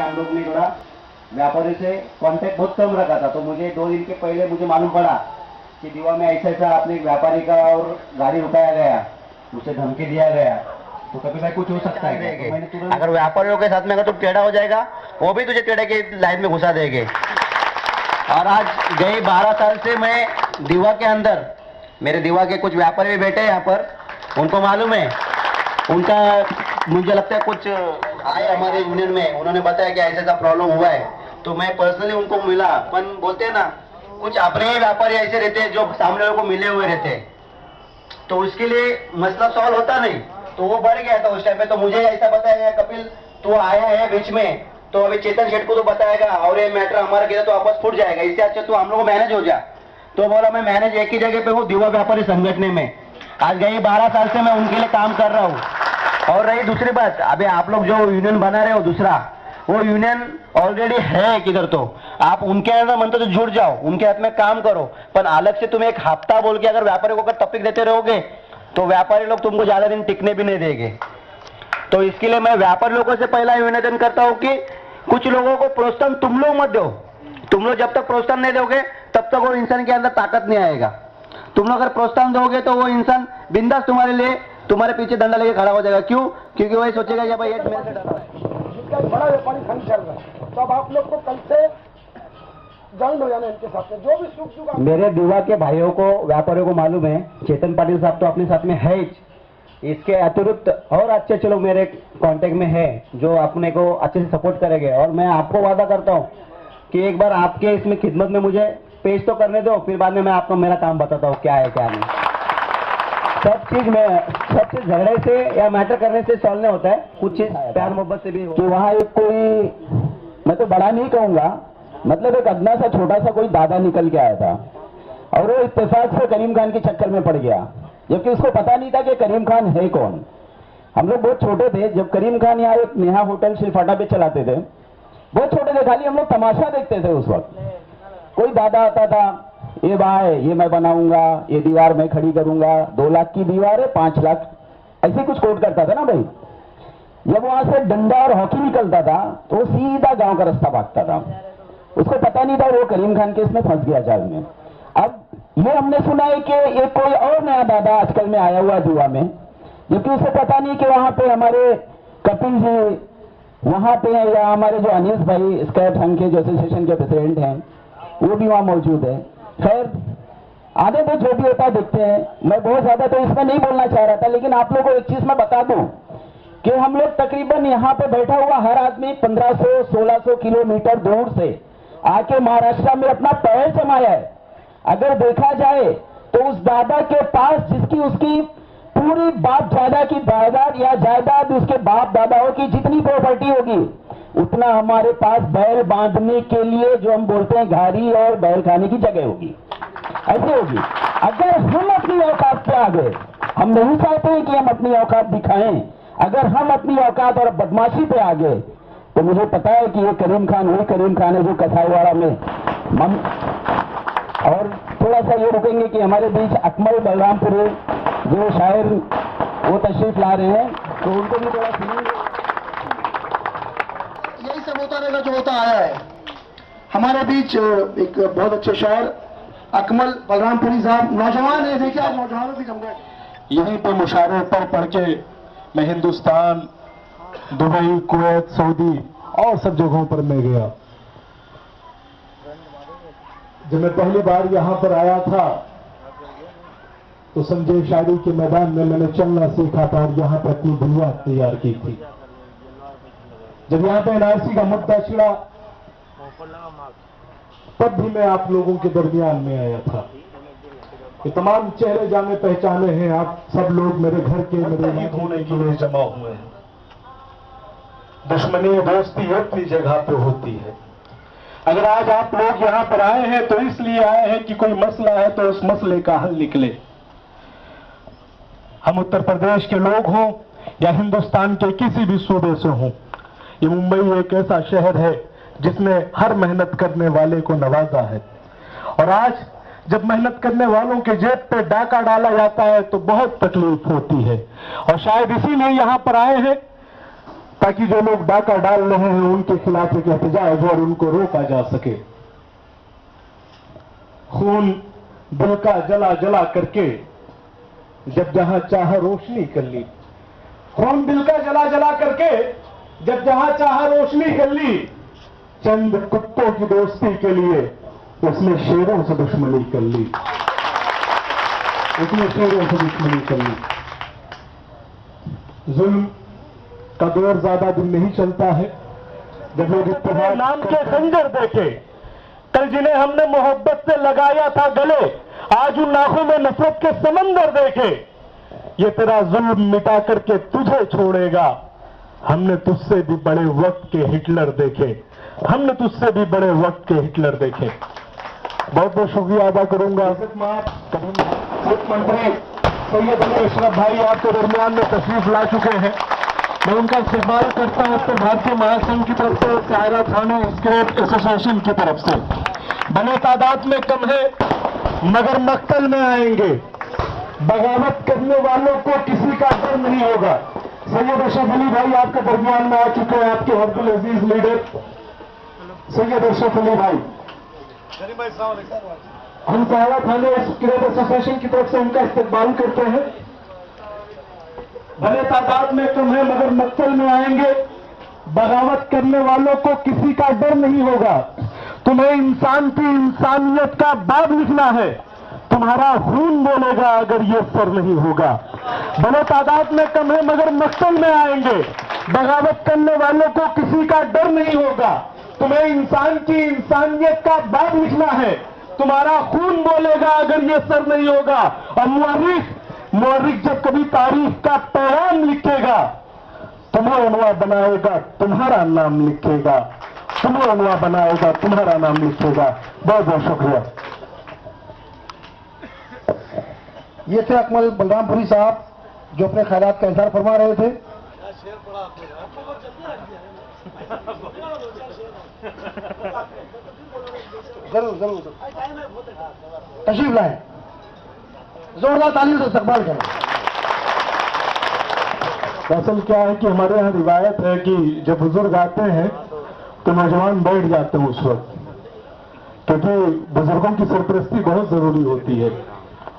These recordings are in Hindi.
हम लोग ने थोड़ा व्यापारी से कांटेक्ट बहुत कम रखा था, तो मुझे 2 दिन के पहले मुझे मालूम पड़ा कि दीवा में ऐसा ऐसा अपने व्यापारी का और गाड़ी उठाया गया, उसे धमकी दिया गया, तो कभी भाई कुछ हो सकता है क्या? तो मैंने तुरंत अगर व्यापारियों के साथ में अगर तू टेढ़ा हो जाएगा, वो भी तुझे टेढ़े की लाइन में घुसा देंगे। और आज गए 12 साल से मैं दीवा के अंदर, मेरे दीवा के कुछ व्यापारी भी बैठे हैं यहाँ पर, उनको मालूम है, उनका मुझे लगता है कुछ आए हमारे यूनियन में, उन्होंने बताया कि ऐसा ऐसा प्रॉब्लम हुआ है, तो मैं पर्सनली उनको मिला। पर बोलते हैं ना, कुछ अपने ही व्यापारी ऐसे रहते हैं जो सामने वालों को मिले हुए रहते हैं, तो उसके लिए मसला सॉल्व होता नहीं, तो वो बढ़ गया था उस टाइम पे। तो मुझे ऐसा बताया गया, कपिल तू आया है बीच में, तो अभी चेतन शेठ को तो बताएगा और ये मैटर हमारा किया तो आपस फूट जाएगा, इससे अच्छा तू हम लोग को मैनेज हो जा। तो बोला मैं मैनेज एक ही जगह पे हूँ, दीवा व्यापारी संगठन में। आज गए 12 साल से मैं उनके लिए काम कर रहा हूँ। और रही दूसरी बात, अभी आप लोग जो यूनियन बना रहे हो दूसरा, वो यूनियन ऑलरेडी है किधर, तो आप उनके अंदर मनते तो जुड़ जाओ, उनके हाथ में काम करो। पर अलग से तुम एक हफ्ता बोल के अगर व्यापारी को अगर टॉपिक देते रहोगे तो व्यापारी लोग तुमको ज्यादा दिन टिकने भी नहीं देंगे। तो इसके लिए मैं व्यापारी लोगों से पहला निवेदन करता हूं कि कुछ लोगों को प्रोत्साहन तुम लोग मत दो। तुम लोग जब तक प्रोत्साहन नहीं दोगे तब तक वो इंसान के अंदर ताकत नहीं आएगा। तुम लोग अगर प्रोत्साहन दोगे तो वो इंसान बिंदास तुम्हारे लिए, तुम्हारे पीछे डंडा लेके खड़ा हो जाएगा। क्यों? क्योंकि वही सोचेगा कि भाई ये मेरे से डर रहा है। जिसका बड़ा व्यापारी संघ चल रहा है, तो अब आप लोग को कल से ज्वाइन हो जाना इनके साथ में, जो भी सुख दुख। मेरे दीवा के भाइयों को, व्यापारियों को मालूम है, चेतन पाटिल साहब तो अपने साथ में है ही, इसके अतिरिक्त और अच्छे लोग मेरे कांटेक्ट में है जो अपने को अच्छे से सपोर्ट करेंगे। और मैं आपको वादा करता हूं कि एक बार आपके इसमें खिदमत में मुझे पेश तो करने दो, फिर बाद में मैं आपको मेरा काम बताता हूँ क्या है क्या नहीं। सब चीज झगड़े से या मैटर करने से सॉल्व नहीं होता है, कुछ चीज प्यार मोहब्बत से भी। कि वहाँ एक कोई, मैं तो बड़ा नहीं कहूंगा, मतलब एक अदना सा छोटा सा कोई दादा निकल के आया था और वो इत्तेफाक से करीम खान के चक्कर में पड़ गया, जबकि उसको पता नहीं था कि करीम खान है कौन। हम लोग बहुत छोटे थे जब करीम खान यहाँ एक नेहा होटल शिल्फाटा पे चलाते थे, बहुत छोटे थे, खाली हम लोग तमाशा देखते थे उस वक्त। कोई दादा आता था, ये भाई ये मैं बनाऊंगा, ये दीवार मैं खड़ी करूंगा, 2 लाख की दीवार है, 5 लाख, ऐसे कुछ कोट करता था ना भाई। जब वहां से डंडा और हॉकी निकलता था तो वो सीधा गांव का रास्ता भागता था, उसको पता नहीं था वो करीम खान के इसमें फंस गया जाल में। अब ये हमने सुना है कि एक कोई और नया दादा आजकल में आया हुआ दीवा में, जबकि उसे पता नहीं कि वहां पे हमारे कपिल जी वहां पे है, या हमारे जो अनीस भाई स्कैट संघ के जो एसोसिएशन के प्रेसिडेंट हैं वो भी वहां मौजूद है। खैर आगे तो जो भी होता देखते हैं। मैं बहुत ज्यादा तो इसमें नहीं बोलना चाह रहा था, लेकिन आप लोगों को एक चीज मैं बता दूं कि हम लोग तकरीबन यहाँ पे बैठा हुआ हर आदमी 1500-1600 किलोमीटर दूर से आके महाराष्ट्र में अपना पैर जमाया है। अगर देखा जाए तो उस दादा के पास जिसकी उसकी पूरी बाप दादा की जायदाद या जायदाद उसके बाप दादाओं की जितनी प्रॉपर्टी होगी, उतना हमारे पास बैल बांधने के लिए जो हम बोलते हैं घारी और बैल खाने की जगह होगी, ऐसे होगी। अगर हम अपनी औकात पे आ गए, हम नहीं चाहते हैं कि हम अपनी औकात दिखाएं, अगर हम अपनी औकात और बदमाशी पे आ गए तो मुझे पता है कि ये करीम खान वही करीम खान है जो कसाईवाड़ा में और थोड़ा सा ये रुकेंगे कि हमारे बीच अकमल बलरामपुरी जो शायर वो तशरीफ ला रहे हैं, तो उनको भी थोड़ा सुनेंगे। यही सब होता रहेगा जो होता आया है। हमारे बीच एक बहुत अच्छे शायर अकमल बलरामपुरी साहब नौजवान है, देखिए आज नौजवानों की जमघट। यहीं पे मुशायरे पढ़ के मैं हिंदुस्तान, दुबई, कुवैत, सऊदी और सब जगहों पर मैं गया। जब मैं पहली बार यहां पर आया था तो संजय शायरी के मैदान में मैंने चलना सीखा था और यहां पर अपनी बुनियाद तैयार की थी। जब यहां पर एनआरसी का मुद्दा छिड़ा तब भी मैं आप लोगों के दरमियान में आया था। ये तमाम चेहरे जाने पहचाने हैं, आप सब लोग मेरे घर के मेरे होने के लिए जमा हुए हैं। दुश्मनी दोस्ती अपनी जगह पे होती है। अगर आज आप लोग यहां पर आए हैं तो इसलिए आए हैं कि कोई मसला है तो उस मसले का हल निकले। हम उत्तर प्रदेश के लोग हों या हिंदुस्तान के किसी भी सूबे से हों, ये मुंबई एक ऐसा शहर है जिसने हर मेहनत करने वाले को नवाजा है। और आज जब मेहनत करने वालों के जेब पे डाका डाला जाता है तो बहुत तकलीफ होती है। और शायद इसीलिए यहां पर आए हैं ताकि जो लोग डाका डाल रहे हैं उनके खिलाफ एक एहतजाज और उनको रोका जा सके। खून दिल का जला जला करके जब जहां चाह रोशनी कर ली, खून दिल का जला जला करके जब जहां चाह रोशनी कर ली, चंद कुत्तों की दोस्ती के लिए उसने शेरों से दुश्मनी कर ली, उसने शेरों से दुश्मनी कर ली। जुल्म का दौर ज्यादा दिन नहीं चलता है जब लोग इत्तेफाक नाम के खंजर देखे, कल जिन्हें हमने मोहब्बत से लगाया था गले, आज उन आंखों में नफरत के समंदर देखे। ये तेरा जुल्म मिटा करके तुझे छोड़ेगा, हमने तुझसे भी बड़े वक्त के हिटलर देखे, हमने तुझसे भी बड़े वक्त के हिटलर देखे। बहुत बहुत शुक्रिया अदा करूंगा। मुख्यमंत्री सैयद अली अशरफ भाई आपके दरमियान में तशरीफ ला चुके हैं। मैं उनका इस्तेमाल करता हूं उत्तर भारतीय महासंघ की तरफ से, कायरा थाना स्क्रेप एसोसिएशन की तरफ से। बने तादाद में कम है मगर मक्तल में आएंगे, बगावत करने वालों को किसी का डर नहीं होगा। सैयद अशरफ अली भाई आपके दरमियान में आ चुके हैं, आपके अब्दुल अजीज लीडर सैयद अशरफ अली भाई। हम कायरा थाने स्क्रेप एसोसिएशन की तरफ से उनका इस्तेमाल करते हैं। भले तादाद में कम है मगर मक्तल में आएंगे, बगावत करने वालों को किसी का डर नहीं होगा। तुम्हें इंसान की इंसानियत का बाब लिखना है, तुम्हारा खून बोलेगा अगर ये सर नहीं होगा। भले तादाद में कम है मगर मक्तल में आएंगे, बगावत करने वालों को किसी का डर नहीं होगा। तुम्हें इंसान की इंसानियत का बाब लिखना है, तुम्हारा खून बोलेगा अगर ये सर नहीं होगा। और मुअर्रिख जब कभी तारीख का पैगाम लिखेगा, तुम्हें उनवा बनाएगा, तुम्हारा नाम लिखेगा, तुम्हें उनवा बनाएगा, तुम्हारा नाम लिखेगा। बहुत बहुत शुक्रिया। ये थे अकमल बलरामपुरी साहब जो अपने ख्यालात का इजहार फरमा रहे थे। जरूर जरूर तशरीफ लाएं, जोरदार तालियों से इस्तकबाल करें। दरअसल क्या है कि हमारे यहाँ रिवायत है कि जब बुजुर्ग आते हैं तो नौजवान बैठ जाते हैं उस वक्त, क्योंकि बुजुर्गों की सरपरस्ती बहुत जरूरी होती है।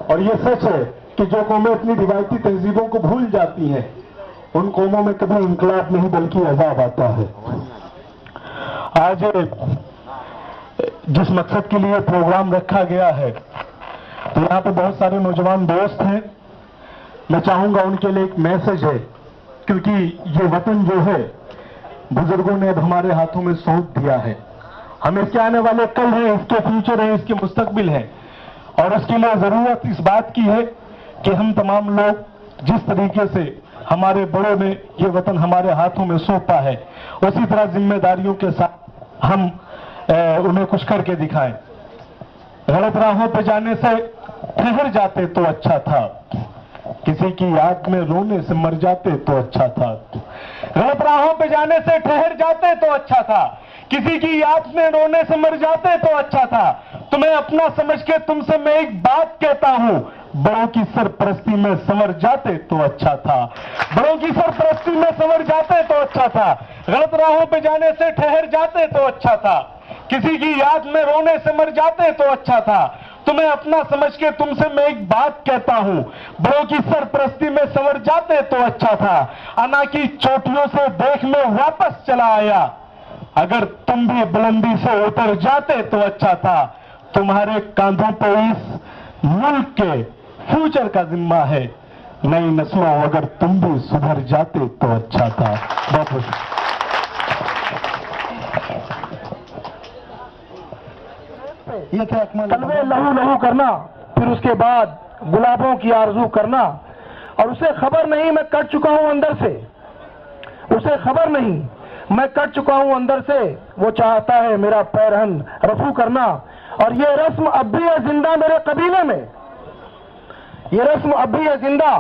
और ये सच है कि जो कौमें अपनी रिवायती तहजीबों को भूल जाती हैं उन कौमों में कभी इंकलाब नहीं बल्कि अजाब आता है। आज जिस मकसद के लिए प्रोग्राम रखा गया है तो यहाँ पे बहुत सारे नौजवान दोस्त हैं। मैं चाहूंगा उनके लिए एक मैसेज है, क्योंकि ये वतन जो है बुजुर्गों ने अब हमारे हाथों में सौंप दिया है। हम इसके आने वाले कल हैं, इसके फ्यूचर है, इसके मुस्तकबिल है। और उसके लिए जरूरत इस बात की है कि हम तमाम लोग जिस तरीके से हमारे बड़ों ने ये वतन हमारे हाथों में सौंपा है उसी तरह जिम्मेदारियों के साथ हम उन्हें कुछ करके दिखाएं। गलत राहों पर जाने से ठहर जाते तो अच्छा था, किसी की याद में रोने से मर जाते तो अच्छा था। गलत राहों पे जाने से ठहर जाते तो अच्छा था, किसी की याद में रोने से मर जाते तो अच्छा था। तुम्हें अपना समझ के तुमसे मैं एक बात कहता हूं, बड़ों की सरपरस्ती में संवर जाते तो अच्छा था, बड़ों की सरपरस्ती में संवर जाते तो अच्छा था। गलत राहों पे जाने से ठहर जाते तो अच्छा था, किसी की याद में रोने से मर जाते तो अच्छा था। तुम्हें अपना समझ के तुमसे मैं एक बात कहता हूं, बड़ों की सरपरस्ती में संवर जाते तो अच्छा था। अना की चोटियों से देख में वापस चला आया, अगर तुम भी बुलंदी से उतर जाते तो अच्छा था। तुम्हारे कांधों पर इस मुल्क के फ्यूचर का जिम्मा है, नई नस्लों अगर तुम भी सुधर जाते तो अच्छा था। बहुत बहुत ये थे अकमल। तलवे लहू लहू करना, फिर उसके बाद गुलाबों की आरजू करना, और उसे खबर नहीं मैं कट चुका हूं अंदर से, उसे खबर नहीं मैं कट चुका हूं अंदर से। वो चाहता है मेरा पैरहन रफू करना, और ये रस्म अब भी है जिंदा मेरे कबीले में, ये रस्म अब भी है जिंदा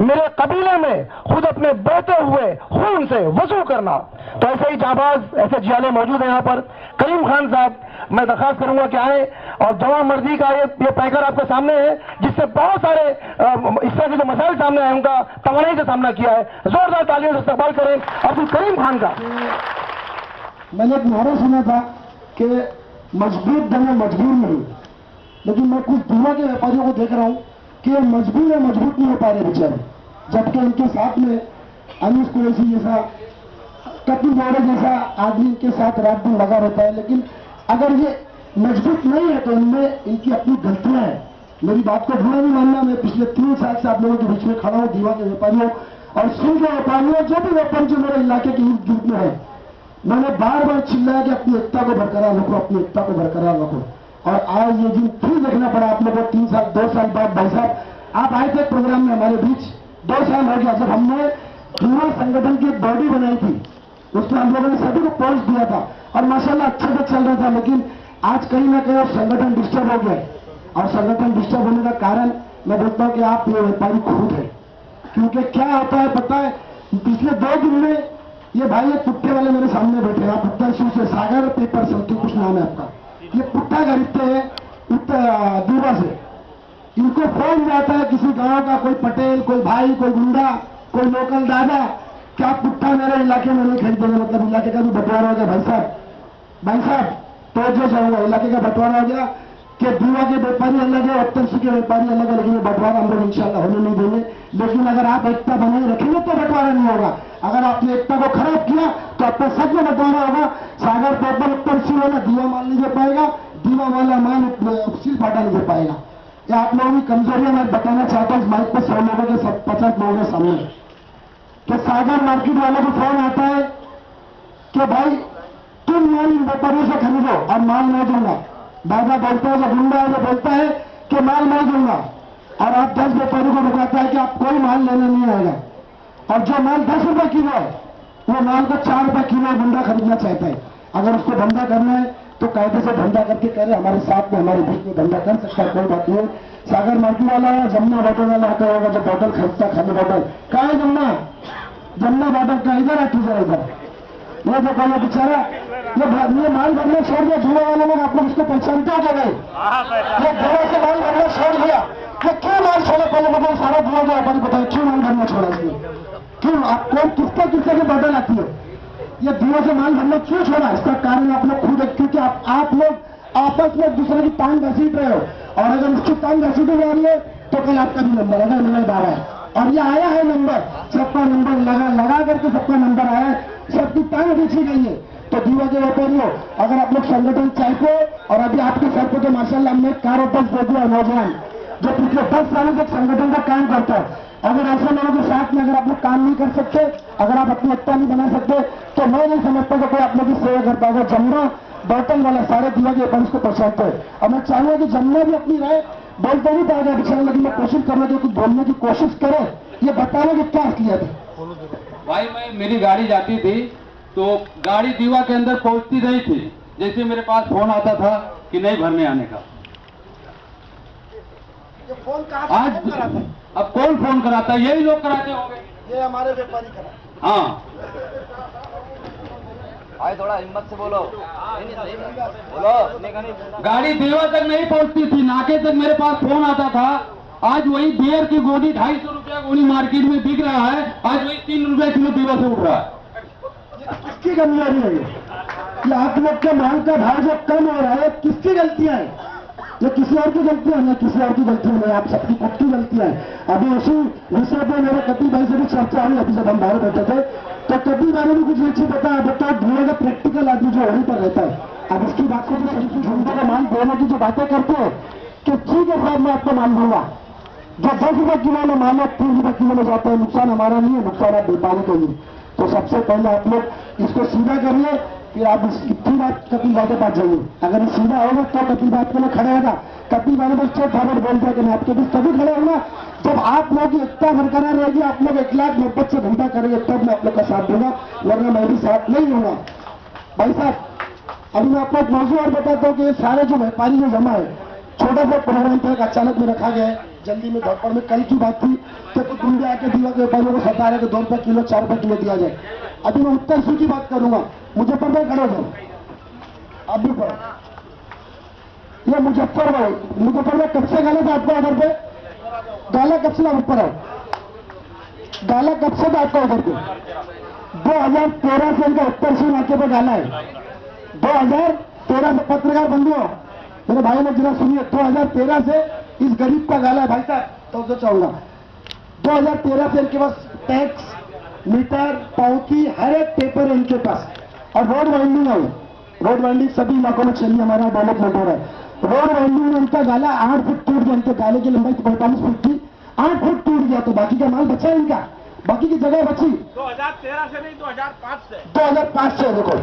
मेरे कबीले में। खुद अपने बहते हुए खून से वजू करना, तो ऐसे ही जाबाज, ऐसे जियाले मौजूद हैं यहाँ पर। करीम खान साहब, मैं दरखास्त करूंगा कि आए और जवा मर्जी का ये पैकर आपके सामने है, जिससे बहुत सारे इस तरह के जो मसाइल सामने आए उनका तवानाई से सामना किया है। जोरदार तालियों से इस्तकबाल करें अब्दुल करीम खान का। मैंने एक नारा सुना था कि मजबूत बने मजबूर नहीं, लेकिन मैं कुछ दुनिया के व्यापारियों को देख रहा हूं कि ये मजबूर है, मजबूत नहीं हो पा रहे बेचारे, जबकि इनके साथ में अनीस कुरैशी जैसा, कपिल गौड़ा जैसा आदमी इनके साथ रात दिन लगा रहता है। लेकिन अगर ये मजबूत नहीं है तो इनमें इनकी अपनी गलतियां हैं। मेरी बात को बुरा नहीं मानना, मैं पिछले 3 साल से आप लोगों के बीच में खड़ा हूं, दीवा के व्यापारियों और सिंह के व्यापारियों, जो भी व्यापारी जो मेरे इलाके के इर्द गिर्द में है, मैंने बार बार चिल्लाया कि अपनी एकता को बरकरार रखो, अपनी एकता को बरकरार रखो। और आज ये दिन फिर देखना पड़ा आप लोगों को 3 साल 2 साल बाद। भाई साहब, आप आए थे प्रोग्राम में हमारे बीच, 2 साल हो गया जब हमने युवा संगठन की बॉडी बनाई थी, उसमें हम लोगों ने सभी को पोस्ट दिया था और माशाल्लाह अच्छे से चल रहा था। लेकिन आज कहीं ना कहीं संगठन डिस्टर्ब हो गया, और संगठन डिस्टर्ब होने का कारण मैं बोलता हूं कि आप ये व्यापारी खुद है। क्योंकि क्या होता है पता है, पिछले 2 दिन में ये भाई ये पुट्टे वाले मेरे सामने बैठे हैं, आप उत्तर शिव से सागर पेपर से कुछ नाम है आपका, ये पुट्टा खरीदते हैं उत्तर दीवा से। इनको फोन जाता है किसी गांव का कोई पटेल, कोई भाई, कोई गुंडा, कोई लोकल दादा, क्या पुट्टा मेरे इलाके में नहीं खरीदेंगे, मतलब इलाके का भी बंटवारा हो गया। भाई साहब तो जो जाऊंगा, इलाके का बंटवारा हो गया कि दीवा के व्यापारी अलग है, उत्तर सिंह के व्यापारी अलग है, लेकिन ये बंटवारा हम लोग इंशाल्लाह होने नहीं देंगे। लेकिन अगर आप एकता बनाए रखेंगे तो बंटवारा नहीं होगा। अगर आपने एकता को खराब किया तो आपको सच में बंटवारा होगा। सागर पेपर उत्तर सिंह वाला दीवा माल नहीं दे पाएगा, दीवा वाला माल सिल फाटा नहीं दे पाएगा। या आप लोगों की कमजोरियां मैं बताना चाहता हूँ इस माइक पर 100 लोगों के 50 लोगों के सामने कि सागर मार्केट वालों को फोन आता है कि भाई तुम माल इन व्यापारियों से खरीदो और माल नहीं दूंगा। दादा बोलता है, जो गुंडा है वो बोलता है कि माल नहीं दूंगा, और आप 10 व्यापारियों को बताता है कि आप कोई माल लेने नहीं आएगा। और जो माल 10 रुपए किलो है वो माल को 4 रुपए किलो गुंडा खरीदना चाहता है। अगर उसको धंधा करना है तो कायदे से धंधा करके करे, हमारे साथ में हमारे बीच में धंधा कर सकता है, कोई बात नहीं। सागर मार्केट वाला है, जमुना बॉटल वाला आता होगा, जो बॉटल खरीदता खाली बॉटल कहा है, जमुना बॉटल का इधर है, जरा इधर ये जो कहा बेचारा ये माल भरना छोड़ दिया, धुआं वाले लोग आप लोग इसको पहचानते हो गए, ये धुआं से माल भरना छोड़ दिया। ये क्यों माल छोड़ा, पहले मतलब सारा धुआं का व्यापारी बताए क्यों माल भरना छोड़ा इसने, क्यों आपको किसके किसके की बॉटल आती है, ये धुआं से माल भरना क्यों छोड़ा? इसका कारण आप लोग खुद है, क्योंकि आप लोग आपस में एक दूसरे की टांग घसीट रहे हो, और अगर इसकी टांग घसीटी जा रही है तो कल आपका भी नंबर अगर मिल रहा है। और ये आया है नंबर, सबका नंबर लगा करके सबका नंबर आया है, सबकी टांग खींची गई है। तो दीवा के व्यापारियों, अगर आप लोग संगठन चाहते हो, और अभी आपके सर पे तो माशाल्लाह हमने एक कार वापस दे दिया नौजवान जो पिछले 10 सालों से संगठन का काम करता है। अगर ऐसे लोगों के साथ में अगर आप लोग काम नहीं कर सकते, अगर आप अपनी एकता नहीं बना सकते, तो मैं नहीं समझता कि कोई आप लोग की सेवा कर पाएगा। जमुना बॉटल वाला सारे दीवा के व्यापारी को पहचानते हैं, और मैं चाहूंगा कि जमुना भी अपनी राय बोलते नहीं पाएगा बेचारा, लेकिन मैं कोशिश करना कि कुछ बोलने की कोशिश करे, ये बताने की क्या किया था। भाई मेरी गाड़ी जाती थी तो गाड़ी दीवा के अंदर पहुंचती नहीं थी, जैसे मेरे पास फोन आता था कि नहीं भरने आने का। ये फोन कहाँ आज अब कौन फोन कराता है? यही लोग कराते होंगे, ये हमारे व्यापारी करा। हाँ भाई थोड़ा हिम्मत से बोलो, बोलो। गाड़ी दीवा तक नहीं पहुंचती थी, नाके तक मेरे पास फोन आता था। आज वही बियर की गोली 250 रुपया गोली मार्केट में बिक रहा है, आज वही 3 रुपया किलो दीवा से उठ रहा है। किसकी कमजोरी है ये आप लोग के माल का भाव जो कम हो रहा है, किसकी गलतियां हैं? ये किसी और की गलतियां नहीं, किसी और की गलतियां नहीं, आप सबकी खुद की गलतियां हैं। अभी उसी विषय पर मेरे कपिल भाई से भी चर्चा हुई, अभी जब हम बाहर बैठे थे तो कपिल भाई ने भी कुछ अच्छी बताया धुएं का प्रैक्टिकल आदमी जो वहीं पर रहता है। अब इसकी बात को झुंडे का माल देने की जो बातें करते हैं कि ठीक है साहब मैं आपको माल दूंगा, जो 10 रुपए किलो में माल 3 रुपए किलो में जाता है, नुकसान हमारा नहीं है, नुकसान आप व्यापारी को ही। तो सबसे पहले आप लोग इसको सीधा करिए, फिर आप फिर आप कपिल भाई के पास जाइए। अगर ये सीधा होगा तो कपिल भाई के लिए खड़ा होगा। कपिल भाई ने बस चौथ फॉरवर्ड बोल दिया कि मैं आपके बीच तभी खड़ा होगा जब आप लोगों की एकता बरकरार रहेगी, आप लोग 1,90,000 से धंधा करेंगे, तब मैं आप लोग का साथ दूंगा, वरना मैं भी साथ नहीं दूंगा। भाई साहब अभी मैं आपको एक मौजूद और बताता हूँ कि ये सारे जो व्यापारी जो जमा है, छोटा सा प्रोग्राम था, अचानक में रखा गया है, जल्दी में धड़पड़ में कल की बात थी कि कुछ गुंडे आके दीवा के व्यापारियों को सता रहे कि 2 रुपए किलो 4 रुपए किलो दिया जाए। अभी मैं उत्तर सूची की बात करूंगा। मुजफ्फरपुर खड़े हो, अब भी पढ़ो। ये मुजफ्फरपुर कब से गाला था आपको ऑर्डर पे? गाला कब से ऊपर है? गाला कब से था आपका ऑर्डर पे? 2013 से इनका उत्तर सूची नाके पे गाला है। 2013 से पत्रकार बंधुओं, मेरे भाई ने जरा सुनिए, 2013 से इस गरीब का गाला है भाई साहब। तो चाहूंगा 2013 से इनके पास टैक्स, मीटर, पावती, हर एक पेपर है इनके पास। और रोड वाइंडिंग है, रोड वाइंडिंग सभी इलाकों में चलिए, हमारा डेवलपमेंट हो रहा है। रोड वाइंडिंग में इनका गाला 8 फुट टूट गया। इनके गाले की लंबाई 45 फुट थी, 8 फुट टूट गया। तो बाकी का माल बचा इनका, बाकी की जगह बची 2013 से नहीं 2005 से। 2005 से देखो,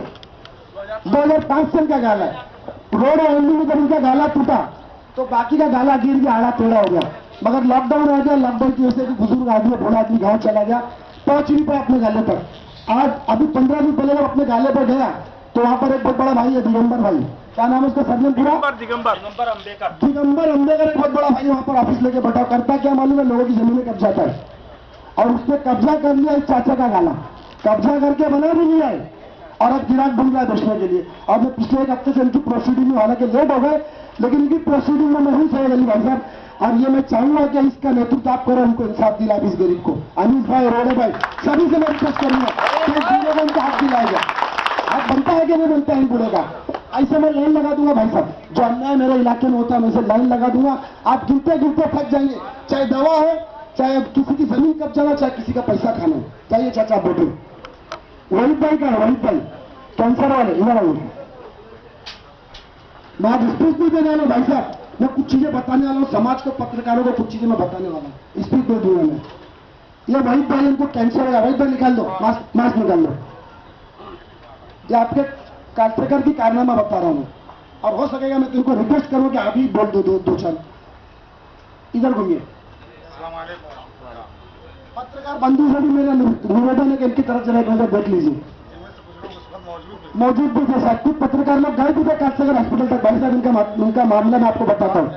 2005 से इनका गाला है। रोड वाइंडिंग में जब इनका गाला टूटा तो बाकी का गाला गिर गया, आड़ा टेढ़ा हो गया। मगर लॉकडाउन आ गया, लॉकडाउन की वजह से बुजुर्ग आदमी, बूढ़ा आदमी गाँव चला गया, पहुंच नहीं पाया अपने गाले पर। आज अभी 15 दिन पहले जब अपने गाले पर गया तो वहां पर एक बहुत बड़ा भाई है, दिगंबर भाई, क्या नाम है उसका सरनेम पूरा? दिगंबर अंबेकर एक बहुत बड़ा भाई वहां पर ऑफिस लेके बैठा। करता क्या मालूम है? लोगों की जमीनें कब्जा है, और उसने कब्जा कर लिया इस चाचा का गाला, कब्जा करके बना भी लिया है, और अब गिराक ढूंढ रहा है बेचने के लिए। और मैं पिछले एक हफ्ते से इनकी प्रोसीडिंग में, हालांकि लेट हो गए, लेकिन इनकी प्रोसीडिंग में मैं हूँ सही अली भाई साहब। और ये मैं चाहूंगा कि इसका नेतृत्व आप करो, उनको इंसाफ दिला इस गरीब को। अनिल भाई, रोडे भाई, सभी से मैं रिक्वेस्ट करूंगा कि इस बूढ़े को इनका हाथ दिलाएगा। हाथ बनता है कि नहीं बनता है इन बूढ़े का? ऐसे मैं लाइन लगा दूंगा भाई साहब, जो अन्याय मेरे इलाके में होता है मैं इसे लाइन लगा दूंगा। आप गिनते गिनते थक जाएंगे, चाहे दवा हो, चाहे किसी की जमीन कब्जा हो, चाहे किसी का पैसा खाना हो। चाहिए चाचा बोटे वही भाई का, वही भाई कैंसर वाले इधर आओ। मैं आज स्पीच नहीं देने वाला भाई साहब, मैं कुछ चीजें बताने वाला हूँ समाज को, पत्रकारों को कुछ चीजें मैं बताने वाला हूँ। स्पीच दे दूंगा मैं। ये वही भाई, इनको कैंसर है, वही भाई निकाल दो, मास्क निकाल दो। ये आपके कार्यकर्ता की कारनामा बता रहा हूँ, और हो सकेगा मैं तुमको रिक्वेस्ट करूँ कि अभी बोल दो दो चार। इधर घूमिए। पत्रकार बंधु से भी मेरा निवेदन है कि इनकी तरफ जरा एक नजर देख लीजिए। मौजूद भी थे साहब, कुछ पत्रकार लोग गए भी थे कालसेकर हॉस्पिटल तक। भाई साहब इनका मामला मैं आपको बताता हूँ।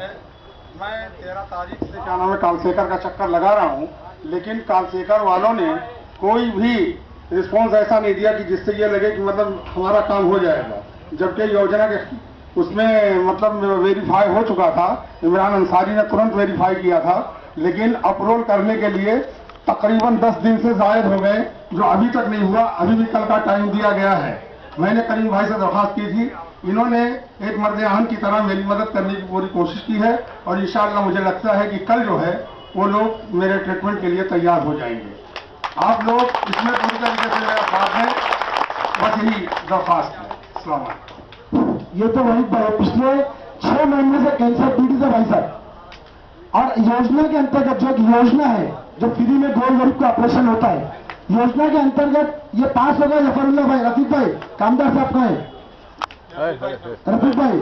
मैं 13 तारीख से क्या नाम है कालसेकर का चक्कर लगा रहा हूँ, लेकिन कालसेकर वालों ने कोई भी रिस्पॉन्स ऐसा नहीं दिया कि जिससे ये लगे कि मतलब हमारा काम हो जाएगा। जबकि योजना के उसमें मतलब वेरीफाई हो चुका था, इमरान अंसारी ने तुरंत वेरीफाई किया था, लेकिन अप्रूवल करने के लिए तकरीबन 10 दिन से जायद हो गए, जो अभी तक नहीं हुआ। अभी भी कल का टाइम दिया गया है। मैंने करीम भाई से दरख्वास्त की थी, इन्होंने एक मर्द आहन की तरह मेरी मदद करने की पूरी कोशिश की है, और इंशाअल्लाह मुझे लगता है कि कल जो है वो लोग मेरे ट्रीटमेंट के लिए तैयार हो जाएंगे। आप लोग इसमें पूरी तरीके से मेरा साथ दें, बस यही दरख्वास्त है। अस्सलाम वालेकुम। ये तो वही पिछले 6 महीने से कैंसर पीड़ित है भाई साहब, और योजना के अंतर्गत जो एक योजना है, जो फ्री में गोल गरीब का ऑपरेशन होता है, योजना के अंतर्गत ये पास हो गए। जफरुल्लाह भाई, रफीक भाई, कामदार साहब का है रफीक भाई,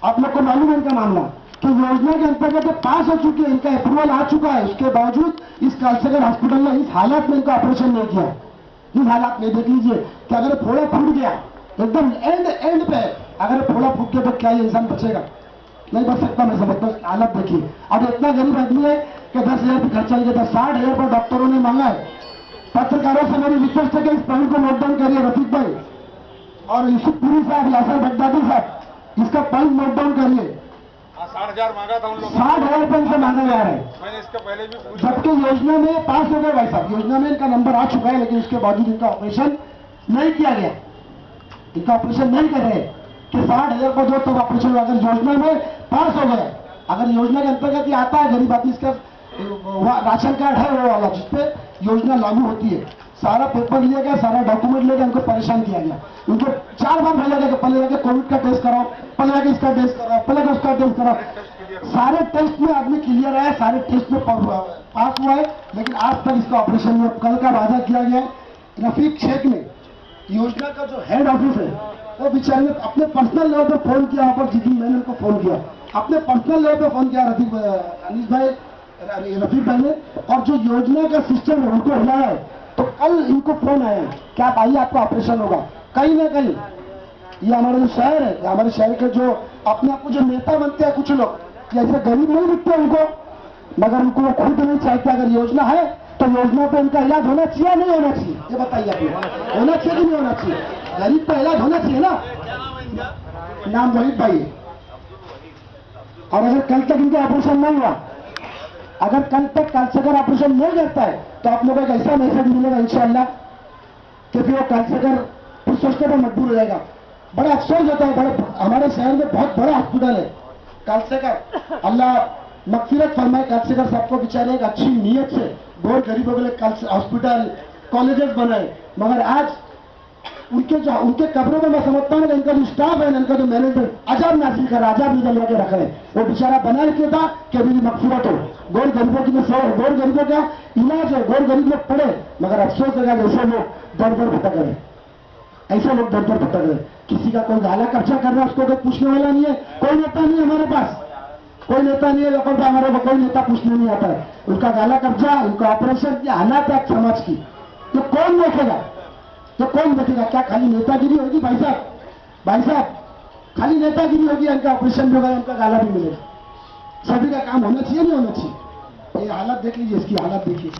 आप लोग को मालूम है इनका मामला, तो योजना के अंतर्गत ये पास हो चुकी है, इनका अप्रूवल आ चुका है। उसके बावजूद इस कालसेकर हॉस्पिटल ने इस हालात में इनका ऑपरेशन नहीं किया। इस हालात में देख लीजिए कि अगर फोड़ा फूट गया एकदम एंड पे, अगर फोड़ा फूट गया तो क्या ये इंसान बचेगा? नहीं बच सकता। मैं समझता हूँ हालत देखिए। अब इतना गरीब आदमी है कि 10,000 रुपये खर्चा नहीं था, 60,000 रुपये डॉक्टरों ने मांगा है। पत्रकारों से मेरी रिक्वेस्ट है कि इस पॉइंट को नोट डाउन करिए रफीक भाई और यूसुफपुरी साहब, यासर बगदादी साहब, इसका पॉइंट नोट डाउन करिए। 60,000 मांगा था उन लोगों ने, 60,000 रुपये इनसे मांगा जा रहा है, मैंने इसका पहले भी पूछा। जबकि योजना में पास हो गए भाई साहब, योजना में इनका नंबर आ चुका है, लेकिन उसके बावजूद इनका ऑपरेशन नहीं किया गया। इनका ऑपरेशन नहीं कर रहे कि 60,000 को जो तब ऑपरेशन, अगर योजना में पास हो गए, अगर योजना के अंतर्गत ये आता है, गरीब आदमी इसका राशन कार्ड है वो वाला जिसपे योजना लागू होती है, सारा पेपर लिया गया, सारा डॉक्यूमेंट लिया गया, उनको परेशान किया गया। उनको 4 बार भेजा गया कि पहले जाके कोविड का टेस्ट कराओ, पहले जाके इसका टेस्ट कराओ, पहले जाके उसका टेस्ट कराओ। सारे टेस्ट में आदमी क्लियर है, सारे टेस्ट में पास हुआ है, लेकिन आज तक इसका ऑपरेशन में कल का वादा किया गया। रफीक शेख ने, योजना का जो हेड ऑफिस है, वो बेचारे ने अपने पर्सनल लेवल पे फोन किया, वहां पर जितनी मैंने उनको फोन किया, अपने पर्सनल लेवल पे फोन किया रफीक अनीस भाई, रफीक भाई ने, और जो योजना का सिस्टम है उनको हिलाया है। तो कल इनको फोन आया कि आप आइए, आपका ऑपरेशन होगा। कहीं ना कहीं ये हमारा जो शहर है, हमारे शहर के जो अपने आप को जो नेता बनते हैं कुछ लोग, जैसे गरीब नहीं दिखते उनको, मगर उनको वो खुद नहीं चाहते। अगर योजना है तो योजना पे उनका इलाज होना चाहिए या नहीं होना चाहिए, ये बताइए आप। होना चाहिए कि नहीं होना चाहिए? गरीब का इलाज होना चाहिए ना। नाम रोहित भाई है। और अगर कल तक इनका ऑपरेशन नहीं हुआ, अगर कल तक कालसेकर ऑपरेशन नहीं करता है तो आप लोगों को ऐसा मैसेज मिलेगा इंशाअल्लाह कि फिर वो कालसेकर फिर सोचने पर मजबूर हो जाएगा। बड़ा अफसोस होता है, बड़ा हमारे शहर में बहुत बड़ा हॉस्पिटल है कालसेकर, अल्लाह मगफिरत फरमाए कालसेकर साहब को, बेचारे एक अच्छी नीयत से बहुत गरीबों के लिए हॉस्पिटल कॉलेजेस बनाए, मगर आज उनके कब्रों में मैं समझता हूँ इनका जो स्टाफ है, इनका जो मैनेजमेंट अजाब नासिल कर अजाब निकलवा के रख रहे हैं। वो बेचारा बना के था कि मेरी मगफिरत हो, गौर गरीबों की गौर गरीबों का इलाज है, गौर गरीब लोग पड़े, मगर अफसोस है ऐसे लोग दर दर भटक रहे, ऐसे लोग दर दर भटक रहे। किसी का कोई गाला कब्जा कर रहा है, उसको कोई पूछने वाला नहीं है, कोई नेता नहीं है हमारे पास, कोई नेता नहीं है लोगों हमारे को, कोई नेता पूछने नहीं आता है। उनका गाला कब्जा, उनका ऑपरेशन, ये हालात है समाज की, तो कौन देखेगा? तो कौन देखेगा? क्या खाली नेतागिरी होगी भाई साहब? भाई साहब खाली नेतागिरी होगी, इनका ऑपरेशन भी होगा, इनका गाला भी मिलेगा। सभी का काम होना चाहिए नहीं होना चाहिए? ये हालत देख लीजिए, इसकी हालत देखिए।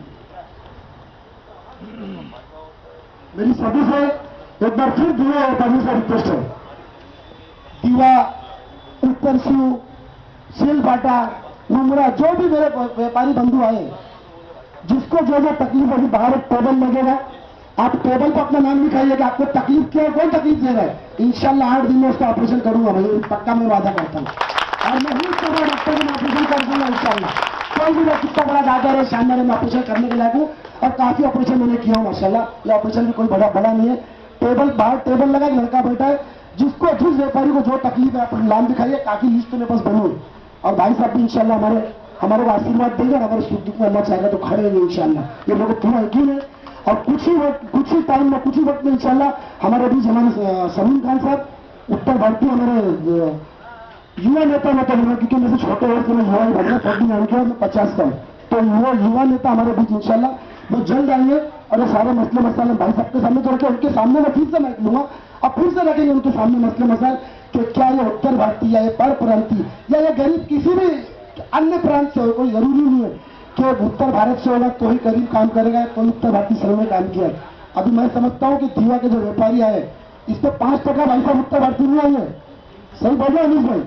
मेरी सभी से एक बार फिर दीवा और पानी से रिक्वेस्ट है, दीवा, उत्तर शिव, सीलबाटा, मुमरा, जो भी मेरे व्यापारी बंधु आए, जिसको जो जो तकलीफ होगी, बाहर एक टेबल लगेगा, आप टेबल पर अपना नाम लिखाइए कि आपको तकलीफ क्या है, कोई तकलीफ दे रहा है, इंशाल्लाह 8 दिन में उसका ऑपरेशन करूंगा भाई, पक्का मैं वादा करता हूँ। और मैं ही तो डॉक्टर को ऑपरेशन कर दूंगा इंशाल्लाह। कोई भी कितना बड़ा डॉक्टर है, शानदार में ऑपरेशन करने के लायक हूँ, और काफी ऑपरेशन मैंने किया हूँ माशाल्लाह। ये ऑपरेशन भी कोई बड़ा नहीं है। टेबल बाहर टेबल लगा, लड़का बैठा है, जिसको जिस व्यापारी को जो तकलीफ है अपना नाम दिखाइए, ताकि लिस्ट में बस बनी। और भाई साहब भी इंशाल्लाह हमारे को आशीर्वाद देंगे, हमारे सुख दुख में अल्लाह चाहेगा तो खड़े रहेंगे इंशाल्लाह। ये लोगों को पूरा यकीन है। और कुछ ही टाइम में, कुछ ही वक्त में इंशाल्लाह हमारे बीच हमारे सलीम खान साहब, उत्तर भारतीय हमारे युवा नेता मतलब, क्योंकि मेरे से छोटे वर्ष में युवा बन गया, 50 का, तो युवा नेता हमारे बीच इंशाल्लाह वो जल्द आएंगे। और ये सारे मसले मसाले भाई साहब के सामने तो रखे, उनके सामने मैं फिर से माइक लूंगा और फिर से रखेंगे उनके सामने मसले मसाल कि क्या ये उत्तर भारतीय या ये पर प्रांतीय या ये गरीब किसी भी अन्य प्रांत से हो, कोई जरूरी नहीं है कि उत्तर भारत से होगा तो ही गरीब काम करेगा, तो उत्तर भारतीय सर्वे में काम किया है। अभी मैं समझता हूँ कि दीवा के जो व्यापारी आए, इस पर 5% भाई साहब उत्तर भारतीय नहीं आए हैं। सही बोल रहे अनिश भाई?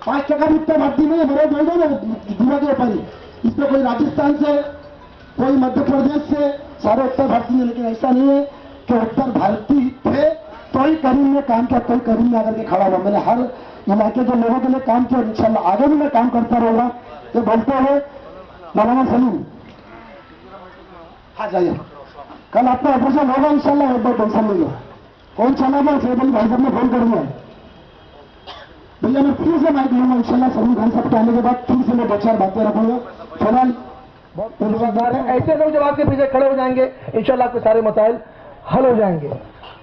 5% उत्तर भारतीय नहीं है, मेरे बोल रहे ना दीवा के व्यापारी। इस पर कोई राजस्थान से, कोई मध्य प्रदेश से, सारे उत्तर भारतीय ने। लेकिन ऐसा नहीं है कि उत्तर भारतीय थे तो ही करीम ने काम किया, तो ही करीम में आकर के खड़ा हुआ। मैंने हर इलाके के लोगों के लिए काम किया, इंशाल्लाह आगे भी मैं काम करता रहूंगा। ये बोलते हुए मौलाना सलीम, हाँ जाइए, कल आपका ऑपरेशन होगा इंशाल्लाह, एक बार टेंशन नहीं लो। कौन चला गया सैदल भाई साहब ने फोन कर दिया भैया, मैं फिर से माइक लूंगा इंशाल्लाह। सलीम खान साहब के आने के बाद फिर से मैं 2-4 बातें रखूंगा। फिलहाल ऐसे लोग जब आपके पीछे खड़े हो जाएंगे इंशाल्लाह आपके सारे मसाइल हल हो जाएंगे।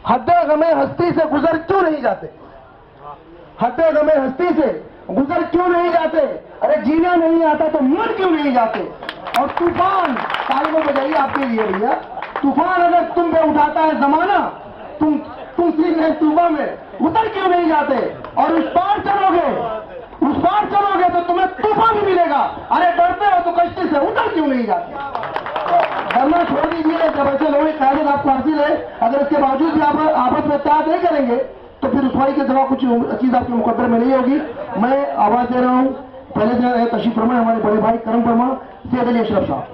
हद्दे गमे हस्ती से गुजर क्यों नहीं जाते? हद्दे गमे हस्ती से गुजर क्यों नहीं जाते? अरे जीना नहीं आता तो मर क्यों नहीं जाते? और तूफान, तालियों बजाइए आपके लिए भैया, तूफान अगर तुम पे उठाता है जमाना, तुम सीधे तूफान में उतर क्यों नहीं जाते? और उस पार चलोगे तो तुम्हें तूफान भी मिलेगा। अरे डरते हो तो कश्ती से उतर क्यों नहीं जाते? डरना छोड़ दीजिए। जब ऐसे लोग कायदे आपको हासिल है, अगर इसके बावजूद भी आप आपस में त्याग नहीं करेंगे तो फिर रुसवाई के सिवा कुछ चीज आपके मुकद्दर में नहीं होगी। मैं आवाज दे रहा हूँ, पहले जो तशरीफ फरमा हमारे बड़े भाई करम फरमा सैयद अली अशरफ साहब।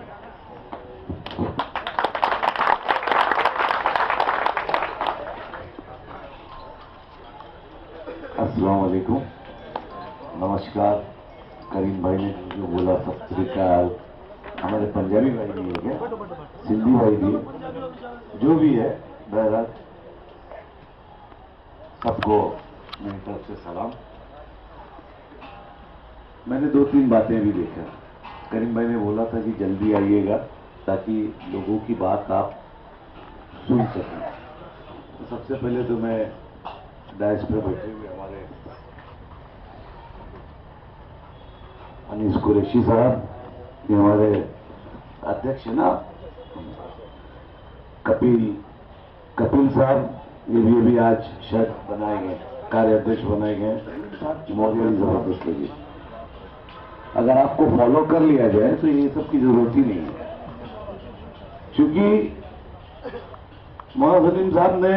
अस्सलाम वालेकुम, नमस्कार। करीम भाई ने जो बोला सत श्री अकाल, हमारे पंजाबी भाई भी है क्या, सिंधी भाई भी, जो भी है, बहरहाल सबको मेरी तरफ से सलाम। मैंने 2-3 बातें भी देखा। करीम भाई ने बोला था कि जल्दी आइएगा ताकि लोगों की बात आप सुन सकें। तो सबसे पहले तो मैं डायस पर बैठे हुए हमारे अनीस कुरैशी साहब, ये हमारे अध्यक्ष है ना कपिल साहब, ये भी आज शायद बनाए गए, कार्याध्यक्ष बनाए गए, मौजूद जबरदस्त लगी। अगर आपको फॉलो कर लिया जाए तो ये सब की जरूरत ही नहीं है, क्योंकि मोहम्मद सलीम साहब ने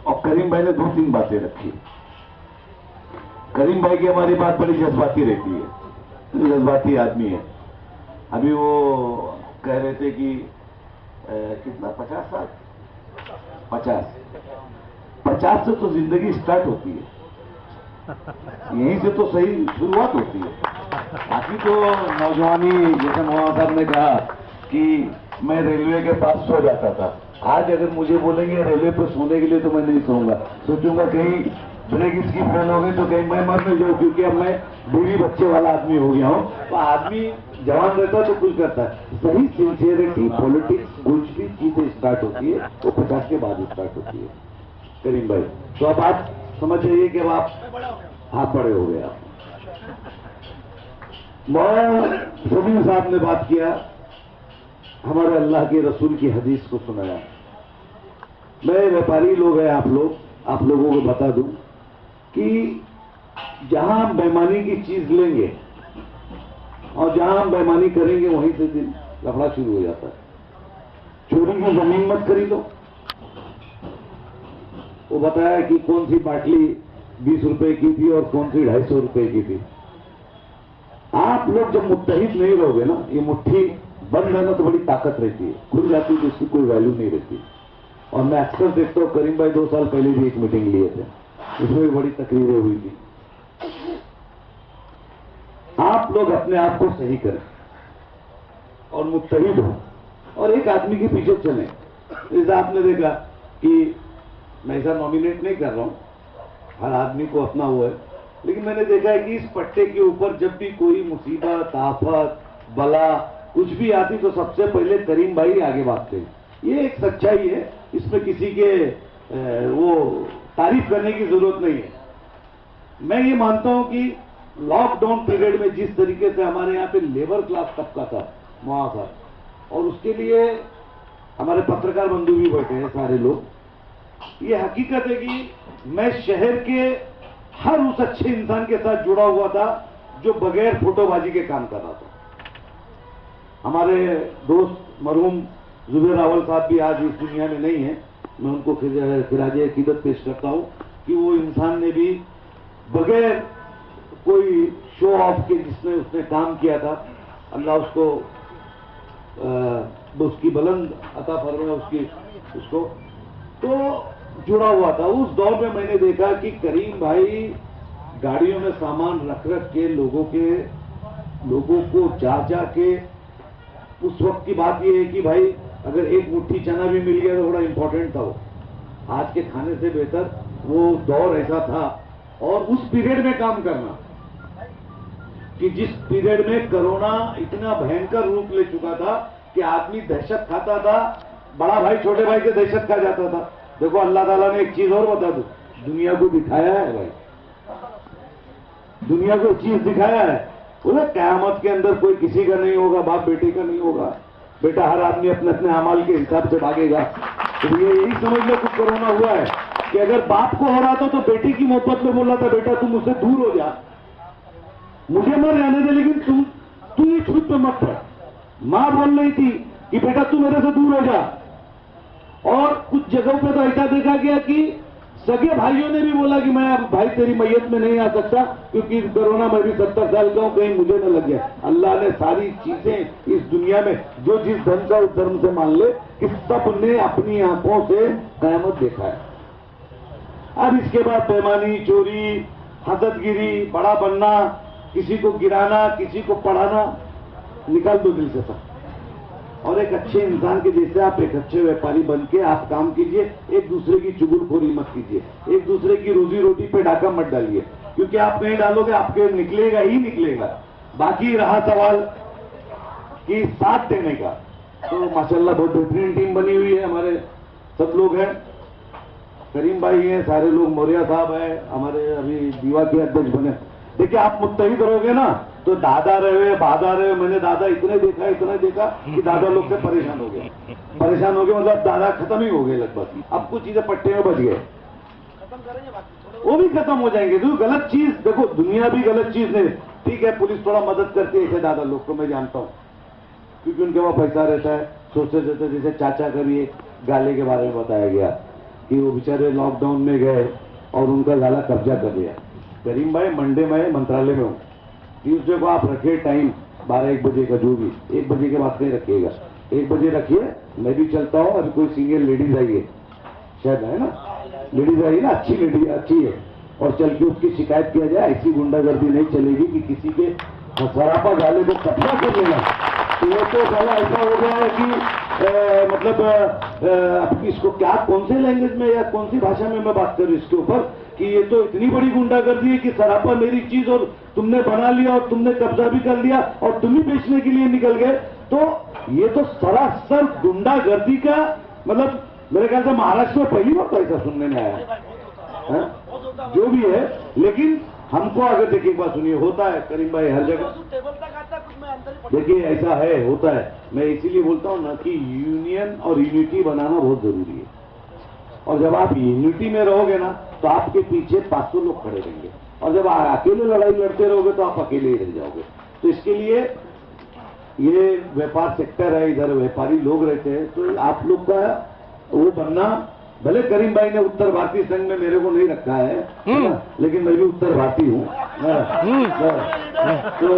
और करीम भाई ने 2-3 बातें रखी। करीम भाई की हमारी बात बड़ी जज्बाती रहती है, जज्बाती आदमी है। अभी वो कह रहे थे कि कितना 50 साल 50 से तो जिंदगी स्टार्ट होती है, यहीं से तो सही शुरुआत होती है। बाकी तो नौजवानी, जैसे मोहम्मद साहब ने कहा कि मैं रेलवे के पास सो जाता था, आज अगर मुझे बोलेंगे रेलवे पर सोने के लिए तो मैं नहीं सोऊंगा, सोचूंगा कहीं ब्रेक इसकी फेल हो गई तो कहीं मैं मर नहीं जाऊं, क्योंकि अब मैं बीवी बच्चे वाला आदमी हो गया हूं। तो आदमी जवान रहता है तो कुछ करता है। सही सिंसियरिटी पॉलिटिक्स कुछ भी चीजें स्टार्ट होती है वो 50 के बाद स्टार्ट होती है। करीम भाई, तो अब आप समझ जाइए कि अब आप हाथ बड़े हो गए। आप मौलाना सलीम साहब ने बात किया, हमारे अल्लाह के रसूल की हदीस को सुनाया। मैं व्यापारी लोग हैं, आप लोगों को बता दूं कि जहां हम बेईमानी की चीज लेंगे और जहां हम बेईमानी करेंगे वहीं से दिन लफड़ा शुरू हो जाता है। चोरी की जमीन मत खरीदो। वो बताया कि कौन सी बाटली 20 रुपए की थी और कौन सी 250 रुपए की थी। आप लोग जब मुत्तहिद नहीं रहोगे ना, ये मुट्ठी बंद रहना तो बड़ी ताकत रहती है, खुल जाती है तो इसकी कोई वैल्यू नहीं रहती। और मैं अक्सर देखता हूँ, करीम भाई 2 साल पहले भी एक मीटिंग लिए थे, उसमें भी बड़ी तकरीरें हुई थी। आप लोग अपने आप को सही करें और मुत्तहिद हो और एक आदमी के पीछे चलें। जैसे आपने देखा कि मैं ऐसा नॉमिनेट नहीं कर रहा हूं, हर आदमी को अपना हुआ है, लेकिन मैंने देखा है कि इस पट्टे के ऊपर जब भी कोई मुसीबत, आफत, बला कुछ भी आती तो सबसे पहले करीम भाई आगे भागते हैं। ये एक सच्चाई है, इसमें किसी के वो तारीफ करने की जरूरत नहीं है। मैं ये मानता हूं कि लॉकडाउन पीरियड में जिस तरीके से हमारे यहाँ पे लेबर क्लास तबका था वहां था, और उसके लिए हमारे पत्रकार बंधु भी बैठे हैं सारे लोग, ये हकीकत है कि मैं शहर के हर उस अच्छे इंसान के साथ जुड़ा हुआ था जो बगैर फोटोबाजी के काम कर रहा था। हमारे दोस्त मरहूम जुबेर रावल साहब भी आज इस दुनिया में नहीं है, मैं उनको खिराजे अकीदत पेश करता हूं कि वो इंसान ने भी बगैर कोई शो ऑफ के जिसने उसने काम किया था, अल्लाह उसकी बुलंद अता फरमाए उसको तो जुड़ा हुआ था। उस दौर में मैंने देखा कि करीम भाई गाड़ियों में सामान रख के लोगों को जा के, उस वक्त की बात यह है कि भाई अगर एक मुट्ठी चना भी मिल गया तो बड़ा इंपॉर्टेंट था वो, आज के खाने से बेहतर वो दौर ऐसा था। और उस पीरियड में काम करना कि जिस पीरियड में कोरोना इतना भयंकर रूप ले चुका था कि आदमी दहशत खाता था, बड़ा भाई छोटे भाई से दहशत खा जाता था। देखो अल्लाह ताला ने एक चीज और बता दो, दुनिया को दिखाया है भाई, दुनिया को चीज दिखाया है, बोला क़यामत के अंदर कोई किसी का नहीं होगा, बाप बेटे का नहीं होगा, बेटा हर आदमी अपने अपने अमाल के हिसाब से भागेगा। तो ये यही समझ लो कुछ कोरोना हुआ है कि अगर बाप को हो रहा था तो बेटे की मोहब्बत में बोला था बेटा तुम मुझसे दूर हो जा, मुझे मर जाने दे, लेकिन तू ये छूट पे मत पड़। मां बोल रही थी कि बेटा तू मेरे से दूर हो जा। और कुछ जगहों पे तो ऐसा देखा गया कि सगे भाइयों ने भी बोला कि मैं अब भाई तेरी मैयत में नहीं आ सकता क्योंकि कोरोना में भी 70 साल का हूं, कहीं मुझे न लग गया। अल्लाह ने सारी चीजें इस दुनिया में जो जिस धर्म का उस धर्म से मान ले कि सब ने अपनी आंखों से कयामत देखा है। अब इसके बाद बेईमानी, चोरी, हसदगिरी, बड़ा बनना, किसी को गिराना, किसी को पढ़ाना निकाल दो दिल से सब, और एक अच्छे इंसान के जैसे आप एक अच्छे व्यापारी बन के आप काम कीजिए। एक दूसरे की चुगलखोरी मत कीजिए, एक दूसरे की रोजी रोटी पे डाका मत डालिए, क्योंकि आप नहीं डालोगे आपके निकलेगा ही निकलेगा। बाकी रहा सवाल कि साथ देने का, तो माशाल्लाह बहुत बेहतरीन टीम बनी हुई है, हमारे सब लोग हैं, करीम भाई हैं, सारे लोग, मौर्या साहब है, हमारे अभी दीवा के अध्यक्ष बने। देखिए आप मुत्तहिद रहोगे ना तो दादा रहे बादा रहे, मैंने दादा इतने देखा कि दादा लोग से परेशान हो गए मतलब दादा खत्म ही हो गए लगभग। अब कुछ चीजें पट्टे में बच गए, वो भी खत्म हो जाएंगे। जो गलत चीज, देखो दुनिया भी गलत चीज नहीं, ठीक है, पुलिस थोड़ा मदद करती है ऐसे दादा लोग को, मैं जानता हूँ, क्योंकि उनके वहाँ पैसा रहता है, सोचते रहते। जैसे चाचा का भी एक गाले के बारे में बताया गया कि वो बेचारे लॉकडाउन में गए और उनका गाला कब्जा कर लिया। करीम भाई, मंडे में मंत्रालय में हूँ, ट्यूजडे को आप रखिए टाइम 12-1 बजे का, जो भी 1 बजे के बाद नहीं रखिएगा, 1 बजे रखिए, मैं भी चलता हूँ। अभी कोई सीनियर लेडीज आई है, शायद है ना, लेडीज आई ना, अच्छी लेडीज अच्छी है, और चल के उसकी शिकायत किया जाए। ऐसी गुंडागर्दी नहीं चलेगी कि किसी के सरापा गाले को कब्जा कर लेना। तो ये तो साला ऐसा हो गया है कि मतलब अब इसको क्या, कौन से लैंग्वेज में या कौन सी भाषा में मैं बात करूं इसके ऊपर, कि ये तो इतनी बड़ी गुंडागर्दी है कि सरापा मेरी चीज और तुमने बना लिया और तुमने कब्जा भी कर लिया और तुम ही बेचने के लिए निकल गए। तो ये तो सरासर गुंडागर्दी का मतलब मेरे ख्याल से महाराष्ट्र में पहली बार ऐसा सुनने में आया है? जो भी है, लेकिन हमको अगर देखिए, एक बात सुनिए, होता है करीम भाई हर जगह, देखिए ऐसा है, होता है। मैं इसीलिए बोलता हूँ ना कि यूनियन और यूनिटी बनाना बहुत जरूरी है, और जब आप यूनिटी में रहोगे ना तो आपके पीछे 500 लोग खड़े रहेंगे, और जब आप अकेले लड़ाई लड़ते रहोगे तो आप अकेले ही रह जाओगे। तो इसके लिए ये व्यापार सेक्टर है, इधर व्यापारी लोग रहते हैं, तो आप लोग का वो बनना, भले करीम भाई ने उत्तर भारतीय संघ में मेरे को नहीं रखा है, लेकिन मैं भी उत्तर भारतीय हूँ, तो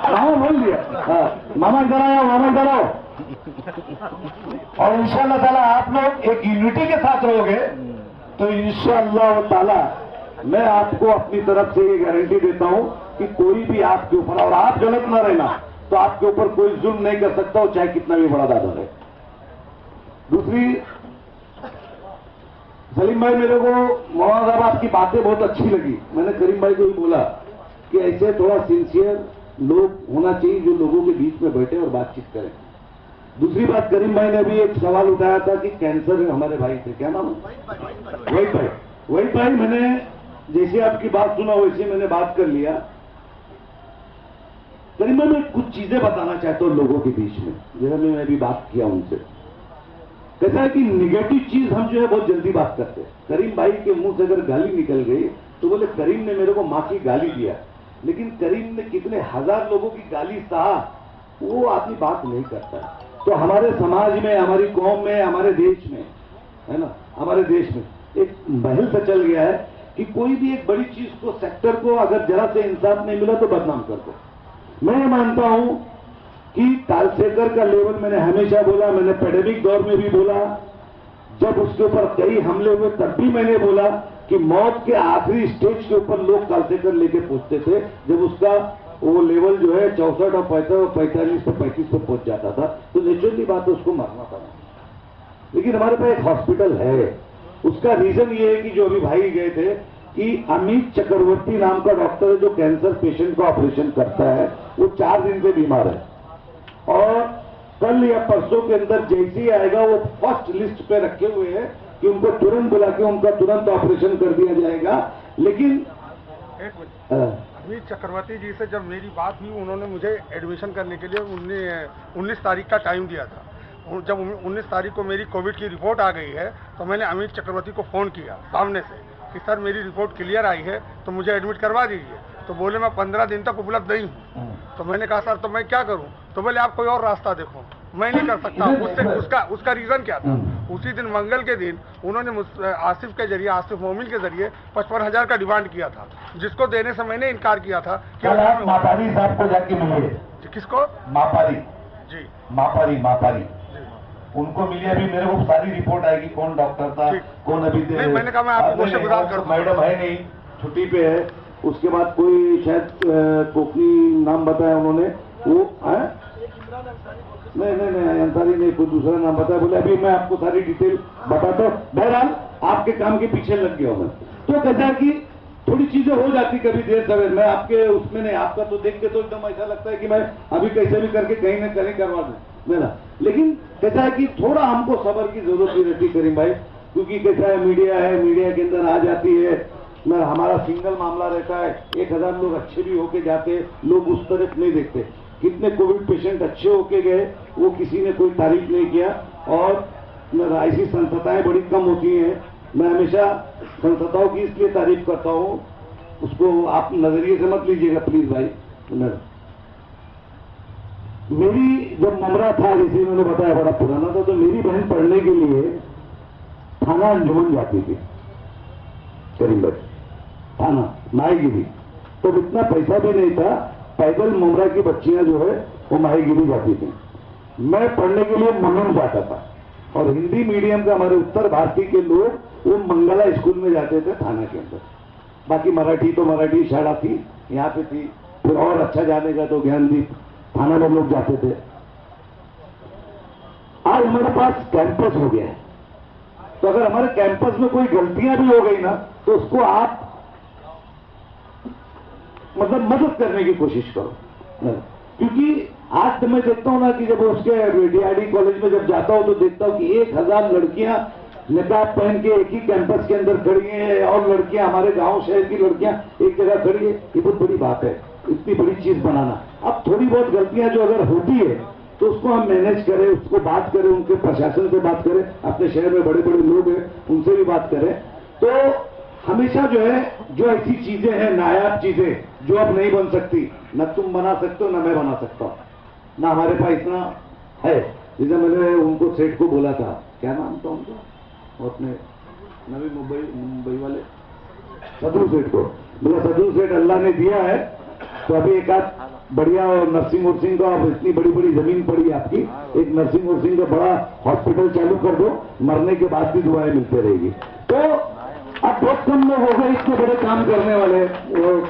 मामा बोल दिया, मामा इधर आओ, मामा इधर आओ। और इंशाअल्लाह ताला आप लोग एक यूनिटी के साथ रहोगे तो इंशाअल्लाह ताला मैं आपको अपनी तरफ से ये गारंटी देता हूं कि कोई भी आपके ऊपर, और आप गलत ना रहना, तो आपके ऊपर कोई जुल्म नहीं कर सकता हो, चाहे कितना भी बड़ा दादा रहे। दूसरी, सलीम भाई, मेरे को मौलाना साहब आपकी बातें बहुत अच्छी लगी। मैंने करीम भाई को ही बोला कि ऐसे थोड़ा सिंसियर लोग होना चाहिए जो लोगों के बीच में बैठे और बातचीत करें। दूसरी बात, करीम भाई ने भी एक सवाल उठाया था कि कैंसर हमारे भाई थे, क्या नाम? वही भाई। मैंने जैसे आपकी बात सुना वैसे मैंने बात कर लिया। करीम भाई, मैं कुछ चीजें बताना चाहता हूं लोगों के बीच में, जैसे मैं भी बात किया उनसे। कहता है कि निगेटिव चीज हम जो है बहुत जल्दी बात करते हैं। करीम भाई के मुंह से अगर गाली निकल गई तो बोले करीम ने मेरे को मां की गाली दिया, लेकिन करीम ने कितने हजार लोगों की गाली सहा, वो आदमी बात नहीं करता। तो हमारे समाज में, हमारी कौम में, हमारे देश में, है ना, हमारे देश में एक महल सा चल गया है कि कोई भी एक बड़ी चीज को, सेक्टर को अगर जरा से इंसाफ नहीं मिला तो बदनाम कर दो। मैं ये मानता हूं कि कालसेकर का लेवल, मैंने हमेशा बोला, मैंने पेंडेमिक दौर में भी बोला, जब उसके ऊपर कई हमले हुए तब भी मैंने बोला कि मौत के आखिरी स्टेज के ऊपर लोग कालसेकर लेके पहुंचते थे, जब उसका वो लेवल जो है 64 और 45 से 35 पे पहुंच जाता था, तो नेचुरली बात है उसको मारना पड़ा। लेकिन हमारे पास एक हॉस्पिटल है, उसका रीजन ये है कि जो अभी भाई गए थे कि अमित चक्रवर्ती नाम का डॉक्टर है जो कैंसर पेशेंट का ऑपरेशन करता है, वो 4 दिन से बीमार है, और कल या परसों के अंदर जैसे ही आएगा वो फर्स्ट लिस्ट पे रखे हुए हैं कि उनको तुरंत बुला के उनका तुरंत ऑपरेशन कर दिया जाएगा। लेकिन अमित चक्रवर्ती जी से जब मेरी बात हुई, उन्होंने मुझे एडमिशन करने के लिए 19 तारीख का टाइम दिया था। जब 19 तारीख को मेरी कोविड की रिपोर्ट आ गई है तो मैंने अमित चक्रवर्ती को फ़ोन किया सामने से कि सर मेरी रिपोर्ट क्लियर आई है तो मुझे एडमिट करवा दीजिए। तो बोले मैं 15 दिन तक उपलब्ध नहीं हूँ। तो मैंने कहा सर तो मैं क्या करूँ? तो बोले आप कोई और रास्ता देखो, मैं नहीं कर सकता। उसका रीज़न क्या था? उसी दिन मंगल के दिन उन्होंने आसिफ के जरिए, आसिफ मोमिन के जरिए 55,000 का डिमांड किया था, जिसको देने से मैंने इनकार किया था कि आप मापारी साहब को जाके मिलिए। किसको? मापारी जी, मापारी उनको मिली। अभी मेरे को सारी रिपोर्ट आएगी, कौन डॉक्टर था, कौन अभी नहीं, मैंने कहा मैं आपको शुक्रगुजार करूं। मैडम है नहीं, छुट्टी पे है। उसके बाद कोई शायद कोकनी नाम बताया उन्होंने, वो है नहीं अंसारी नहीं, कोई दूसरा नाम बताया। बोले अभी मैं आपको सारी डिटेल बताता हूँ। बहरहाल आपके काम के पीछे लग गया मैं। तो कहता कि थोड़ी चीजें हो जाती कभी देर सवेर, मैं आपके उसमें नहीं, आपका तो देख के तो एकदम ऐसा लगता है कि मैं अभी कैसे भी करके कहीं ना कहीं करवा दूं मेरा। लेकिन कहता है कि थोड़ा हमको सब्र की जरूरत नहीं रहती करीम भाई, क्योंकि कैसा है, मीडिया के अंदर आ जाती है, हमारा सिंगल मामला रहता है, 1000 लोग अच्छे भी होके जाते, लोग उस तरफ नहीं देखते। कितने कोविड पेशेंट अच्छे होके गए, वो किसी ने कोई तारीफ नहीं किया। और ऐसी संस्थाएं बड़ी कम होती हैं। मैं हमेशा संस्थाओं की इसलिए तारीफ करता हूँ, उसको आप नजरिए से मत लीजिएगा प्लीज भाई। मेरी जब ममरा था, जैसे मैंने बताया बड़ा पुराना था, तो मेरी बहन पढ़ने के लिए थाना अंजुमन जाती थी, करीम भाई, थाना माहीगिरी। तो इतना पैसा भी नहीं था, पैदल मुमरा की बच्चियां जो है वो माहीगिरी जाती थी। मैं पढ़ने के लिए मनन जाता था, और हिंदी मीडियम का हमारे उत्तर भारतीय के लोग वो मंगला स्कूल में जाते थे थाना के अंदर। बाकी मराठी तो मराठी शाला थी, यहाँ पे थी। फिर और अच्छा जाने का तो ज्ञानदीप थाना में लोग जाते थे। आज हमारे पास कैंपस हो गया है, तो अगर हमारे कैंपस में कोई गलतियां भी हो गई ना, तो उसको आप मतलब मदद करने की कोशिश करो। क्योंकि आज तो मैं देखता हूं ना कि जब उसके डीआरडी कॉलेज में जब जाता हूं तो देखता हूं कि 1000 लड़कियां निकाब पहन के एक ही कैंपस के अंदर खड़ी हैं, और लड़कियां हमारे गांव शहर की लड़कियां एक जगह खड़ी है। ये बहुत बड़ी बात है, इतनी बड़ी चीज बनाना। अब थोड़ी बहुत गलतियां जो अगर होती है तो उसको हम मैनेज करें, उसको बात करें, उनके प्रशासन से बात करें, अपने शहर में बड़े बड़े लोग हैं उनसे भी बात करें। तो हमेशा जो है, जो ऐसी चीजें हैं, नायाब चीजें जो अब नहीं बन सकती, न तुम बना सकते हो, न मैं बना सकता हूं, ना हमारे पास इतना है। जैसे मैंने उनको सेठ को बोला था, क्या नाम था उनका, वो अपने नवी मुंबई वाले सदू सेठ को बोला, सदू सेठ अल्लाह ने दिया है तो अभी एक आध बढ़िया नर्सिंग वर्सिंग का, इतनी बड़ी बड़ी जमीन पड़ी आपकी, एक नर्सिंग वर्सिंग का बड़ा हॉस्पिटल चालू कर दो, मरने के बाद भी दुआएं मिलते रहेगी। तो अब बहुत कम लोग हो गए इतने बड़े काम करने वाले,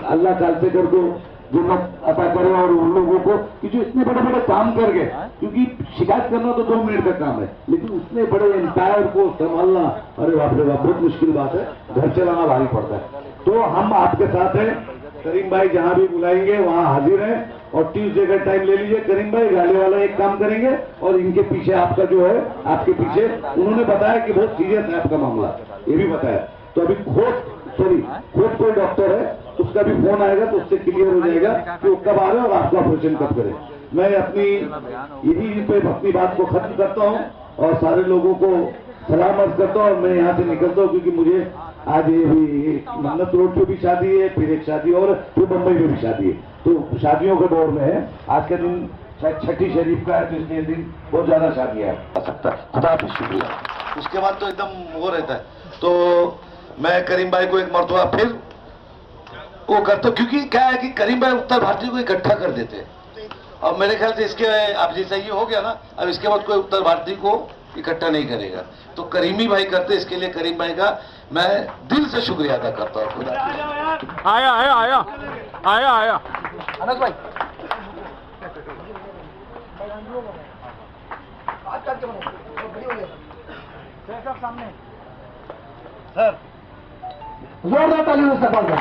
अल्लाह ताला से कर दो जुम्मत अता करे, और उन लोगों को कि जो इतने बड़े बड़े काम कर गए, क्योंकि शिकायत करना तो 2 मिनट का काम है, लेकिन उतने बड़े एम्पायर को संभालना, अरे बाप रे बाप, बहुत मुश्किल बात है, घर चलाना भारी पड़ता है। तो हम आपके साथ हैं, करीम भाई जहां भी बुलाएंगे वहां हाजिर हैं, और ट्यूसडे का टाइम ले लीजिए। करीम भाई गाली वाला एक काम करेंगे, और इनके पीछे आपका जो है, आपके पीछे उन्होंने बताया कि बहुत सीरियस है आपका मामला, ये भी बताया। तो अभी खुद कोई डॉक्टर है, उसका भी फोन आएगा तो उससे क्लियर हो जाएगा कि वो कब आ रहे हैं और आपका ऑपरेशन कब करें। मैं यही पे अपनी बात को खत्म करता हूं और सारे लोगों को सलाम अर्ज करता हूं, और मैं यहाँ से निकलता हूं, क्योंकि मुझे आज ये भी मन्नत रोड पे भी शादी है, फिर एक शादी और फिर मुंबई में भी शादी है, तो शादियों के दौर में है। आज का दिन शायद छठी शरीफ का है, तो इसलिए दिन बहुत ज्यादा शादियां आ सकता है। खुदा हाफिज़, शुक्रिया। उसके बाद तो एकदम वो रहता है। तो मैं करीम भाई को एक मरतबा फिर वो करता, क्योंकि क्या है कि करीम भाई उत्तर भारतीय को इकट्ठा कर देते हैं, और मेरे ख्याल से इसके अब जैसा ये हो गया ना, अब इसके बाद कोई उत्तर भारतीय को इकट्ठा नहीं करेगा, तो करीमी भाई करते। इसके लिए करीम भाई का मैं दिल से शुक्रिया अदा करता हूँ। आया आया आया आया आया अनस भाई सर जोरदार ताली हो सकता है।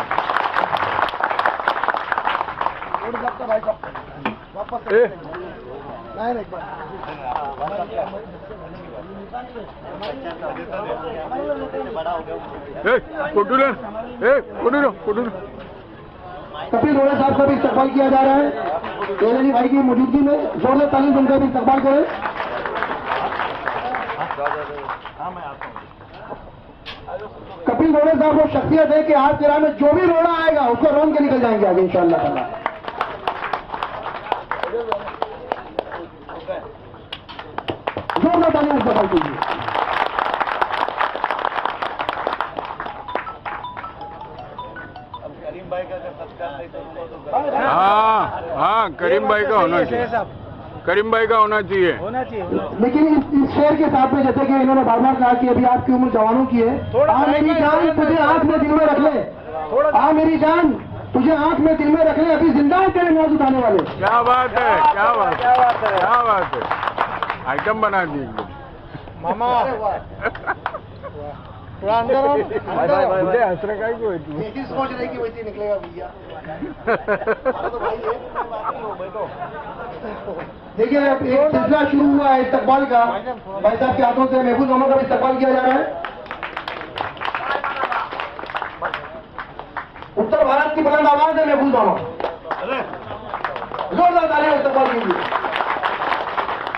कपिल गोरे साहब का भी इस्तेमाल किया जा रहा है, केलनी भाई की मौजूदगी में जोरदार ताली उनका भी इस्तेमाल करें। कपिल गोरे साहब वो शख्सियत है कि आज के राह में जो भी रोड़ा आएगा उसको रोन के निकल जाएंगे आगे इंशाअल्लाह ताला। जोरदार ताली इस्तेमाल कीजिए। हाँ, करीम भाई का होना चाहिए, करीम भाई का होना चाहिए। लेकिन इस शेर के साथ में, जैसे कि इन्होंने बार बार कहा कि अभी आपकी उम्र जवानों की है, आ मेरी जान तुझे आंख में दिल में रख ले, आ मेरी जान तुझे आंख में दिल में रख ले, अभी जिंदा है तेरे नाज उठाने वाले। क्या बात है, क्या बात है, क्या बात है, आइटम बना दी मामा थोड़ा अंदर हंसने का ही सोच रही कि वैसे निकलेगा भैया। देखिए एक सिलसिला शुरू हुआ है इस्तकबाल का, भाई साहब के हाथों से महफूज मामा का भी इस्तकबाल किया जा रहा है। उत्तर भारत की बुलंद आवाज है महफूज मामा, जोरदार तालियां इस्तकबाल कीजिए।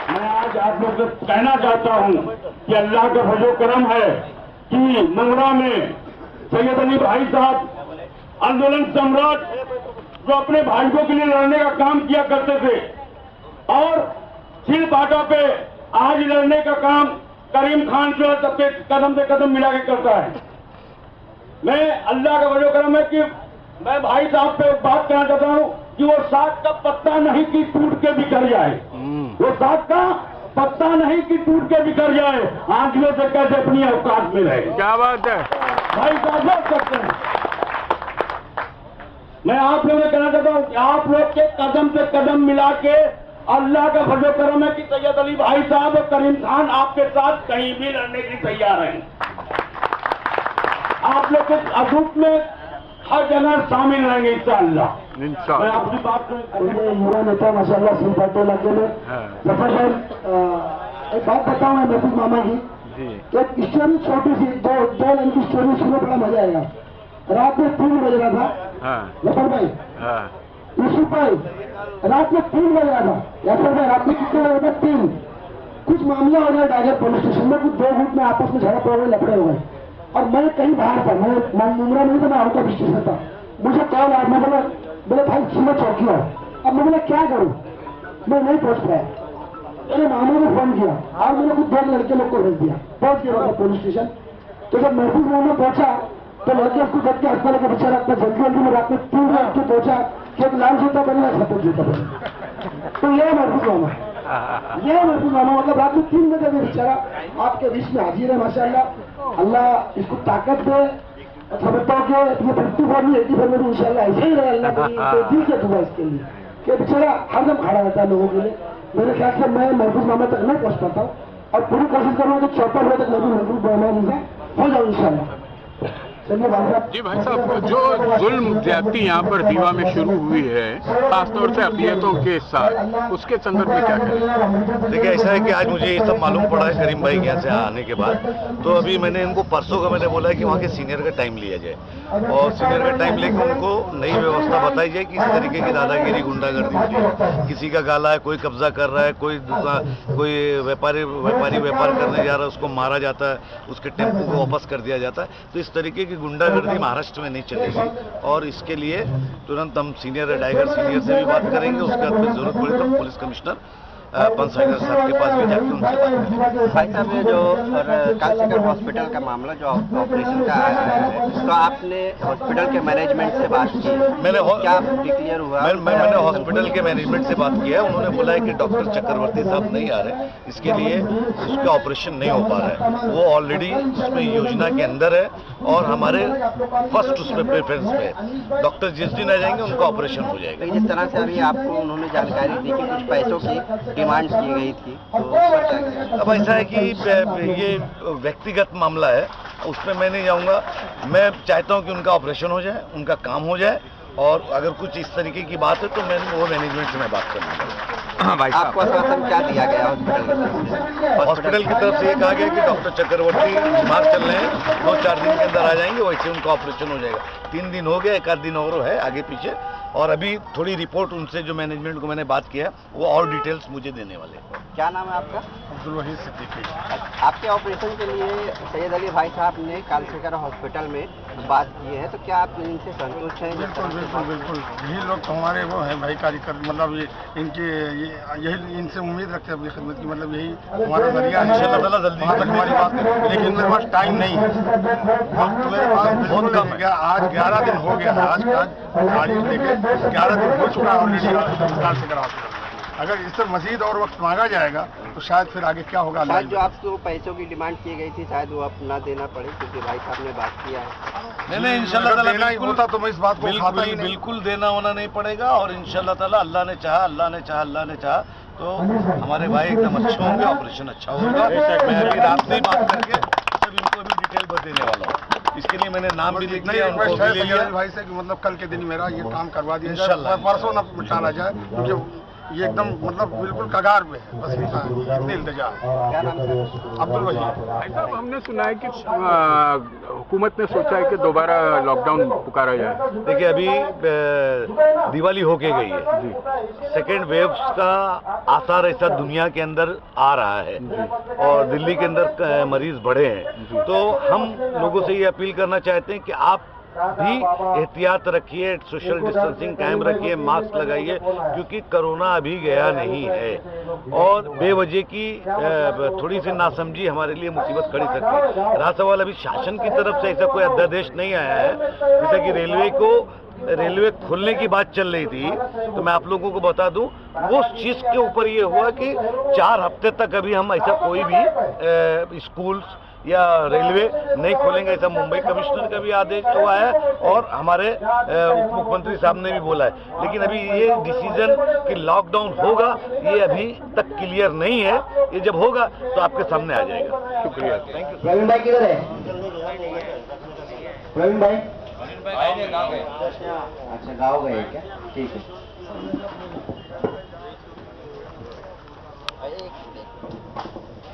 मैं आज आप लोग से कहना चाहता हूं कि अल्लाह का फजो करम है कि मंगरा में सैयद अली भाई साहब आंदोलन सम्राट जो अपने भाइयों के लिए लड़ने का काम किया करते थे और सिल बाटा पे आज लड़ने का काम करीम खान जो है सबके कदम से कदम मिला के करता है। मैं अल्लाह का फजो करम है कि मैं भाई साहब पे एक बात कहना चाहता हूं कि वो साग का पत्ता नहीं कि टूट के बिखर जाए, वो साग का पत्ता नहीं कि टूट के बिखर जाए, आंखियों से कैसे अपनी औकात में रहे। क्या बात है भाई साहब, लड़ सकते हैं। मैं आप लोगों से कहना चाहता हूं कि आप लोग के कदम से कदम मिला के अल्लाह का फजो करम है कि सैयद अली भाई साहब और करीम खान आपके साथ कहीं भी लड़ने के लिए तैयार हैं। आप लोग के अदूत में हर जगह शामिल रहेंगे इंशाअल्लाह। मैं आपकी बात युवा नेता माशाल्लाह सिंह पटेल अकेले जफरगढ़ एक बात बताऊं मैं महबूब मामा जी, एक स्टोरी छोटी सी दो लाइन की स्टोरी सुनो, बड़ा मजा आएगा। रात में 3 बज रहा था जफर भाई, यूसुफ भाई, रात में 3 बज रहा था। यासर भाई रात में कितने बजे था? 3। कुछ मामला हो गया टाइगर पुलिस स्टेशन में, कुछ 2 गुट में आपस में झड़प हो गई, लफड़े हो गए और मैं कहीं बाहर था, मैं मुमरा नहीं था, मैं आउट ऑफ स्टेशन था। मुझे कॉल आया, मैं बोले भाई सीमा चौकी आओ। अब मैं बोला क्या करूं, मैं नहीं पहुंच पाया। मैंने मामा को फोन किया और मैंने कुछ 2 लड़के लोग को भेज दिया, पहुंच गया पुलिस स्टेशन। तो जब महबूब मामा पहुंचा तो लड़के उसको देख के हंसने लगे, बेचारा इतना जल्दी में रात में 3 बजे पहुंचा कि एक लाल जूता बनेगा, सफेद जूता बनेगा। तो ये महबूब मामा, ये महबूब मामा मतलब रात में 3 बजे में बेचारा आपके बीच में हाजिर है। माशाल्लाह अल्लाह इसको ताकत दे। समझता हूँ कि ये 54 में 84 में भी इंशाल्लाह ऐसे ही रहे। अल्लाह को दिल से दुआ इसके लिए कि बेचारा हरदम खड़ा रहता है लोगों के लिए। मेरे ख्याल से मैं महबूब मामा तक नहीं पहुंच पाता हूँ और पूरी कोशिश करूँगा कि 54 बजे तक महबूब मामा से हो जाऊँ इंशाल्लाह। जी भाई साहब, जो जुल्म ज्यादती यहाँ पर दीवा में शुरू हुई है खासतौर से अक़लियतों के साथ, उसके संदर्भ में क्या कहें? देखिए ऐसा है कि आज मुझे ये सब मालूम पड़ा है करीम भाई के यहाँ से आने के बाद। तो अभी मैंने इनको परसों का मैंने बोला है कि वहाँ के सीनियर का टाइम लिया जाए और सीनियर का टाइम लेकर उनको नई व्यवस्था बताई जाए कि इस तरीके की दादागिरी गुंडागर्दी होती है। किसी का गाला है, कोई कब्जा कर रहा है, कोई व्यापारी व्यापार करने जा रहा है, उसको मारा जाता है, उसके टेम्पो को वापस कर दिया जाता है। तो इस तरीके की गुंडागर्दी महाराष्ट्र में नहीं चलेगी और इसके लिए तुरंत हम सीनियर टाइगर सीनियर से भी बात करेंगे। उसके बाद में जरूरत पड़ी तो पुलिस कमिश्नर पंसागर साहब के पास भी जाकर उनसे बात करेंगे। भाई साहब ये जो कालसेकर हॉस्पिटल का मामला जो ऑपरेशन का आया है, तो आपने हॉस्पिटल के मैनेजमेंट से बात की? मैंने क्या डिक्लेयर हुआ? मैंने हॉस्पिटल के मैनेजमेंट से बात किया है। उन्होंने बोला है कि डॉक्टर चक्रवर्ती साहब नहीं आ रहे, इसके लिए उसका ऑपरेशन नहीं हो पा रहा है। वो ऑलरेडी उसमें योजना के अंदर है और हमारे फर्स्ट उसमें प्रेफरेंस पे डॉक्टर जिस दिन आ जाएंगे उनका ऑपरेशन हो जाएगा। जिस तरह से अभी आपको उन्होंने जानकारी दी कि कुछ पैसों की डिमांड की गई थी, तो अब ऐसा है कि ये व्यक्तिगत मामला है, उसमें मैं नहीं जाऊंगा। मैं चाहता हूं कि उनका ऑपरेशन हो जाए, उनका काम हो जाए और अगर कुछ इस तरीके की बात है तो मैं वो मैनेजमेंट से मैं बात करूंगा। आपको आश्वासन क्या दिया गया हॉस्पिटल की तरफ से ये कहा गया कि डॉक्टर चक्रवर्ती बीमार चल रहे हैं, 2-4 दिन के अंदर आ जाएंगे, वैसे उनका ऑपरेशन हो जाएगा। 3 दिन हो गया, 1 आध दिन और है आगे पीछे, और अभी थोड़ी रिपोर्ट उनसे जो मैनेजमेंट को मैंने बात किया वो और डिटेल्स मुझे देने वाले हैं। क्या नाम है आपका? अब्दुल वहीद सिद्दीकी। आपके ऑपरेशन के लिए सैयद अली भाई साहब ने कालसेकर हॉस्पिटल में बात की है, तो क्या आप इनसे संतुष्ट हैं? बिल्कुल यही लोग तो हमारे वो हैं भाई कार्यकर्ता, मतलब ये इनके यही इनसे उम्मीद रखते हैं अपनी खिदमत की, मतलब यही हमारा जरिया है इंशाअल्लाह जल्दी हमारी बात। लेकिन मेरे पास टाइम नहीं है, वक्त मेरे पास बहुत कम है। आज 11 दिन हो गया है, आज लेके 11 दिन हो चुका है ऑलरेडी कालसेकर हॉस्पिटल। अगर इससे मजीद और वक्त मांगा जाएगा तो शायद फिर आगे क्या होगा। शायद जो आपको पैसों की डिमांड की गई थी शायद वो अब ना देना पड़े, क्योंकि भाई साहब ने बात किया है। नहीं इंशाल्लाह देना ही होता तो मैं इस बात को उठाता ही नहीं। बिल्कुल देना होना नहीं पड़ेगा और इंशाल्लाह ताला अल्लाह ने चाहा तो हमारे भाई एकदम अच्छे होंगे, ऑपरेशन अच्छा होगा। मैं अभी रात में बात करके सब इनको भी डिटेल देने वाला हूँ। इसके लिए मैंने नाम भी लिख लिया, उनको भी ले लिया भाई से कि मतलब कल के दिन मेरा ये काम करवा दिया जाए, परसों न टाला जाए, क्योंकि ये एकदम मतलब बिल्कुल कगार में है, बस इतनी इल्तिजा है। क्या नाम है? अब्दुल वजीर। भाई साहब, हमने सुना है कि हुकूमत ने सोचा है कि दोबारा लॉकडाउन पुकारा जाए। देखिए, अभी दिवाली होके गई है, सेकेंड वेव का आसार ऐसा दुनिया के अंदर आ रहा है और दिल्ली के अंदर मरीज बढ़े हैं। तो हम लोगों से ये अपील करना चाहते हैं कि आप भी एहतियात रखिए, सोशल डिस्टेंसिंग कायम रखिए, मास्क लगाइए, क्योंकि कोरोना अभी गया नहीं है और बेवजह की थोड़ी सी नासमझी हमारे लिए मुसीबत खड़ी सकती है। रहा सवाल अभी शासन की तरफ से ऐसा कोई अध्यादेश नहीं आया है, जैसे कि रेलवे खोलने की बात चल रही थी, तो मैं आप लोगों को बता दूं, वो चीज के ऊपर ये हुआ कि 4 हफ्ते तक अभी हम ऐसा कोई भी स्कूल्स या रेलवे नहीं खोलेंगे, ऐसा मुंबई कमिश्नर का भी आदेश हुआ है और हमारे उप मुख्यमंत्री साहब ने भी बोला है। लेकिन अभी ये डिसीजन कि लॉकडाउन होगा, ये अभी तक क्लियर नहीं है। ये जब होगा तो आपके सामने आ जाएगा। शुक्रिया, थैंक यू। प्रवीण भाई किधर है? प्रवीण भाई अच्छा, गाँव गए क्या? ठीक है।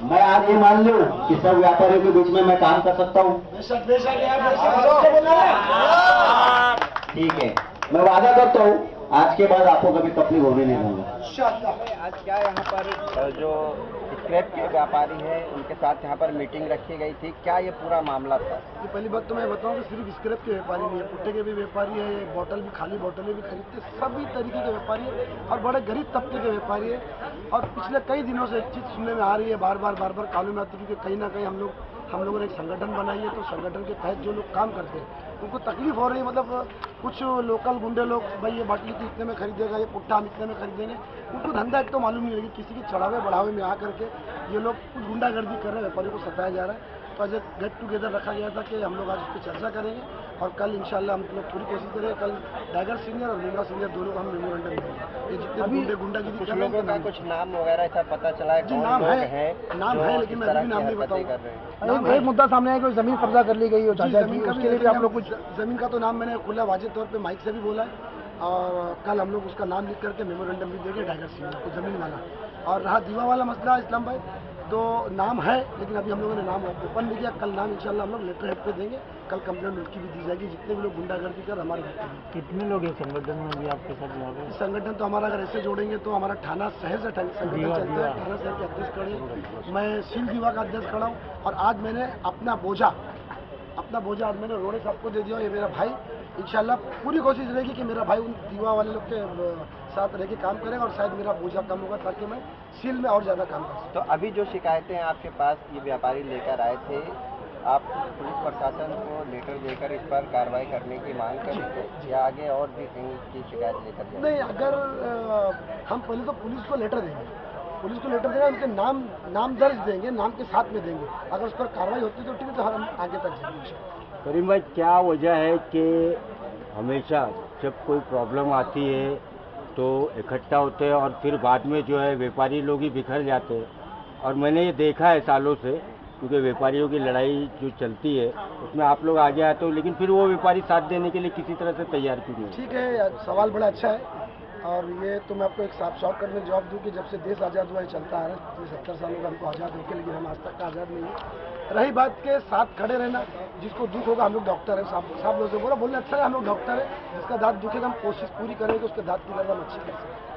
मैं आज ये मान लूं कि सब व्यापारियों के बीच में मैं काम कर सकता हूँ। ठीक है, मैं वादा करता हूँ आज के बाद आपको कभी तकलीफ होने नहीं दूंगा। आज क्या यहाँ पर जो स्क्रैप के व्यापारी हैं उनके साथ यहाँ पर मीटिंग रखी गई थी, क्या ये पूरा मामला था? ये पहली बात तो मैं बताऊं कि सिर्फ स्क्रैप के व्यापारी नहीं है, पुट्टे के भी व्यापारी है, बोतल भी, खाली बोतलें भी खरीदते, सभी तरीके के व्यापारी है और बड़े गरीब तबके के व्यापारी है। और पिछले कई दिनों से एक चीज़ सुनने में आ रही है, बार बार कानून में आती है, क्योंकि कहीं ना कहीं हम लोगों ने एक संगठन बनाई है, तो संगठन के तहत जो लोग काम करते हैं उनको तकलीफ हो रही है। मतलब कुछ लोकल गुंडे लोग, भाई ये बाटली तो इतने में खरीदेगा, ये पुट्टा हम इतने में खरीदेंगे, उनको धंधा एक तो मालूम नहीं है, किसी के चढ़ावे बढ़ावे में आ करके ये लोग कुछ गुंडागर्दी कर रहे हैं, व्यापारियों को सताया जा रहा है। तो आज एक गेट टुगेदर रखा गया था कि हम लोग आज उस पर चर्चा करेंगे और कल इंशाल्लाह हम लोग पूरी कोशिश करेंगे, कल टाइगर सीनियर और नीला सीनियर दोनों को हम मेमोरेंडम देंगे। ये जितने गुंडे गुंडागिरी कर रहे हैं, कुछ नाम वगैरह ऐसा पता चला है? नाम है लेकिन मैं अभी नाम नहीं बताऊंगा। एक मुद्दा सामने आया कि जमीन कब्जा कर ली गई हो, जमीन उसके लिए भी आप लोग कुछ, जमीन का तो नाम मैंने खुला वाजे तौर पे माइक से भी बोला है और कल हम लोग उसका नाम लिख करके मेमोरेंडम भी देंगे टाइगर सीनियर को, जमीन वाला। और रहा दीवा वाला मसला इस्लाम भाई, तो नाम है लेकिन अभी हम लोगों ने नाम ओपन नहीं किया, कल नाम इंशाल्लाह हम लोग लेटर हेड पे देंगे, कल कंप्लेंट उनकी भी दी जाएगी, जितने भी लोग गुंडागर्दी कर हमारे घर में। कितने लोग हैं संगठन में अभी आपके साथ? संगठन तो हमारा अगर ऐसे जोड़ेंगे तो हमारा थाना शहर से संगठन चलता है, थाना शहर के अध्यक्ष खड़े, मैं सील दीवा का अध्यक्ष खड़ा हूँ और आज मैंने अपना बोझा आज मैंने रोड़े साहब को दे दिया। ये मेरा भाई, इंशाल्लाह पूरी कोशिश रहेगी कि मेरा भाई उन दीवा वाले लोग के साथ रह के काम करेगा और शायद मेरा बोझा कम होगा ताकि मैं सील में और ज़्यादा काम कर सकूँ। तो अभी जो शिकायतें आपके पास ये व्यापारी लेकर आए थे, आप पुलिस प्रशासन को लेटर देकर इस पर कार्रवाई करने की मांग करेंगे या आगे और भी कहीं की शिकायत लेकर जाएंगे? नहीं, अगर हम पहले तो पुलिस को लेटर देंगे, उनके नाम दर्ज देंगे, नाम के साथ में देंगे, अगर उस पर कार्रवाई होती तो ठीक है, तो हम आगे तक जाएंगे। करीम भाई, क्या वजह है कि हमेशा जब कोई प्रॉब्लम आती है तो इकट्ठा होते हैं और फिर बाद में जो है व्यापारी लोग ही बिखर जाते हैं? और मैंने ये देखा है सालों से, क्योंकि व्यापारियों की लड़ाई जो चलती है उसमें आप लोग आगे आते हो, लेकिन फिर वो व्यापारी साथ देने के लिए किसी तरह से तैयार क्यों नहीं? ठीक है, सवाल बड़ा अच्छा है और ये तो मैं आपको एक साफ शॉर्ट करने जवाब दूं कि जब से देश आज़ाद हुआ है चलता आ रहा है, 70 सालों का हमको आज़ाद होकर, लेकिन हम आज तक का आज़ाद नहीं है। रही बात के साथ खड़े रहना, जिसको दुख होगा, हम लोग डॉक्टर हैं, साहब लोगों से बोलने अच्छा है, हम लोग डॉक्टर है, जिसका दांत दुखेगा हम कोशिश पूरी करेंगे उसके दांत की लगा हम अच्छी कर सकते हैं।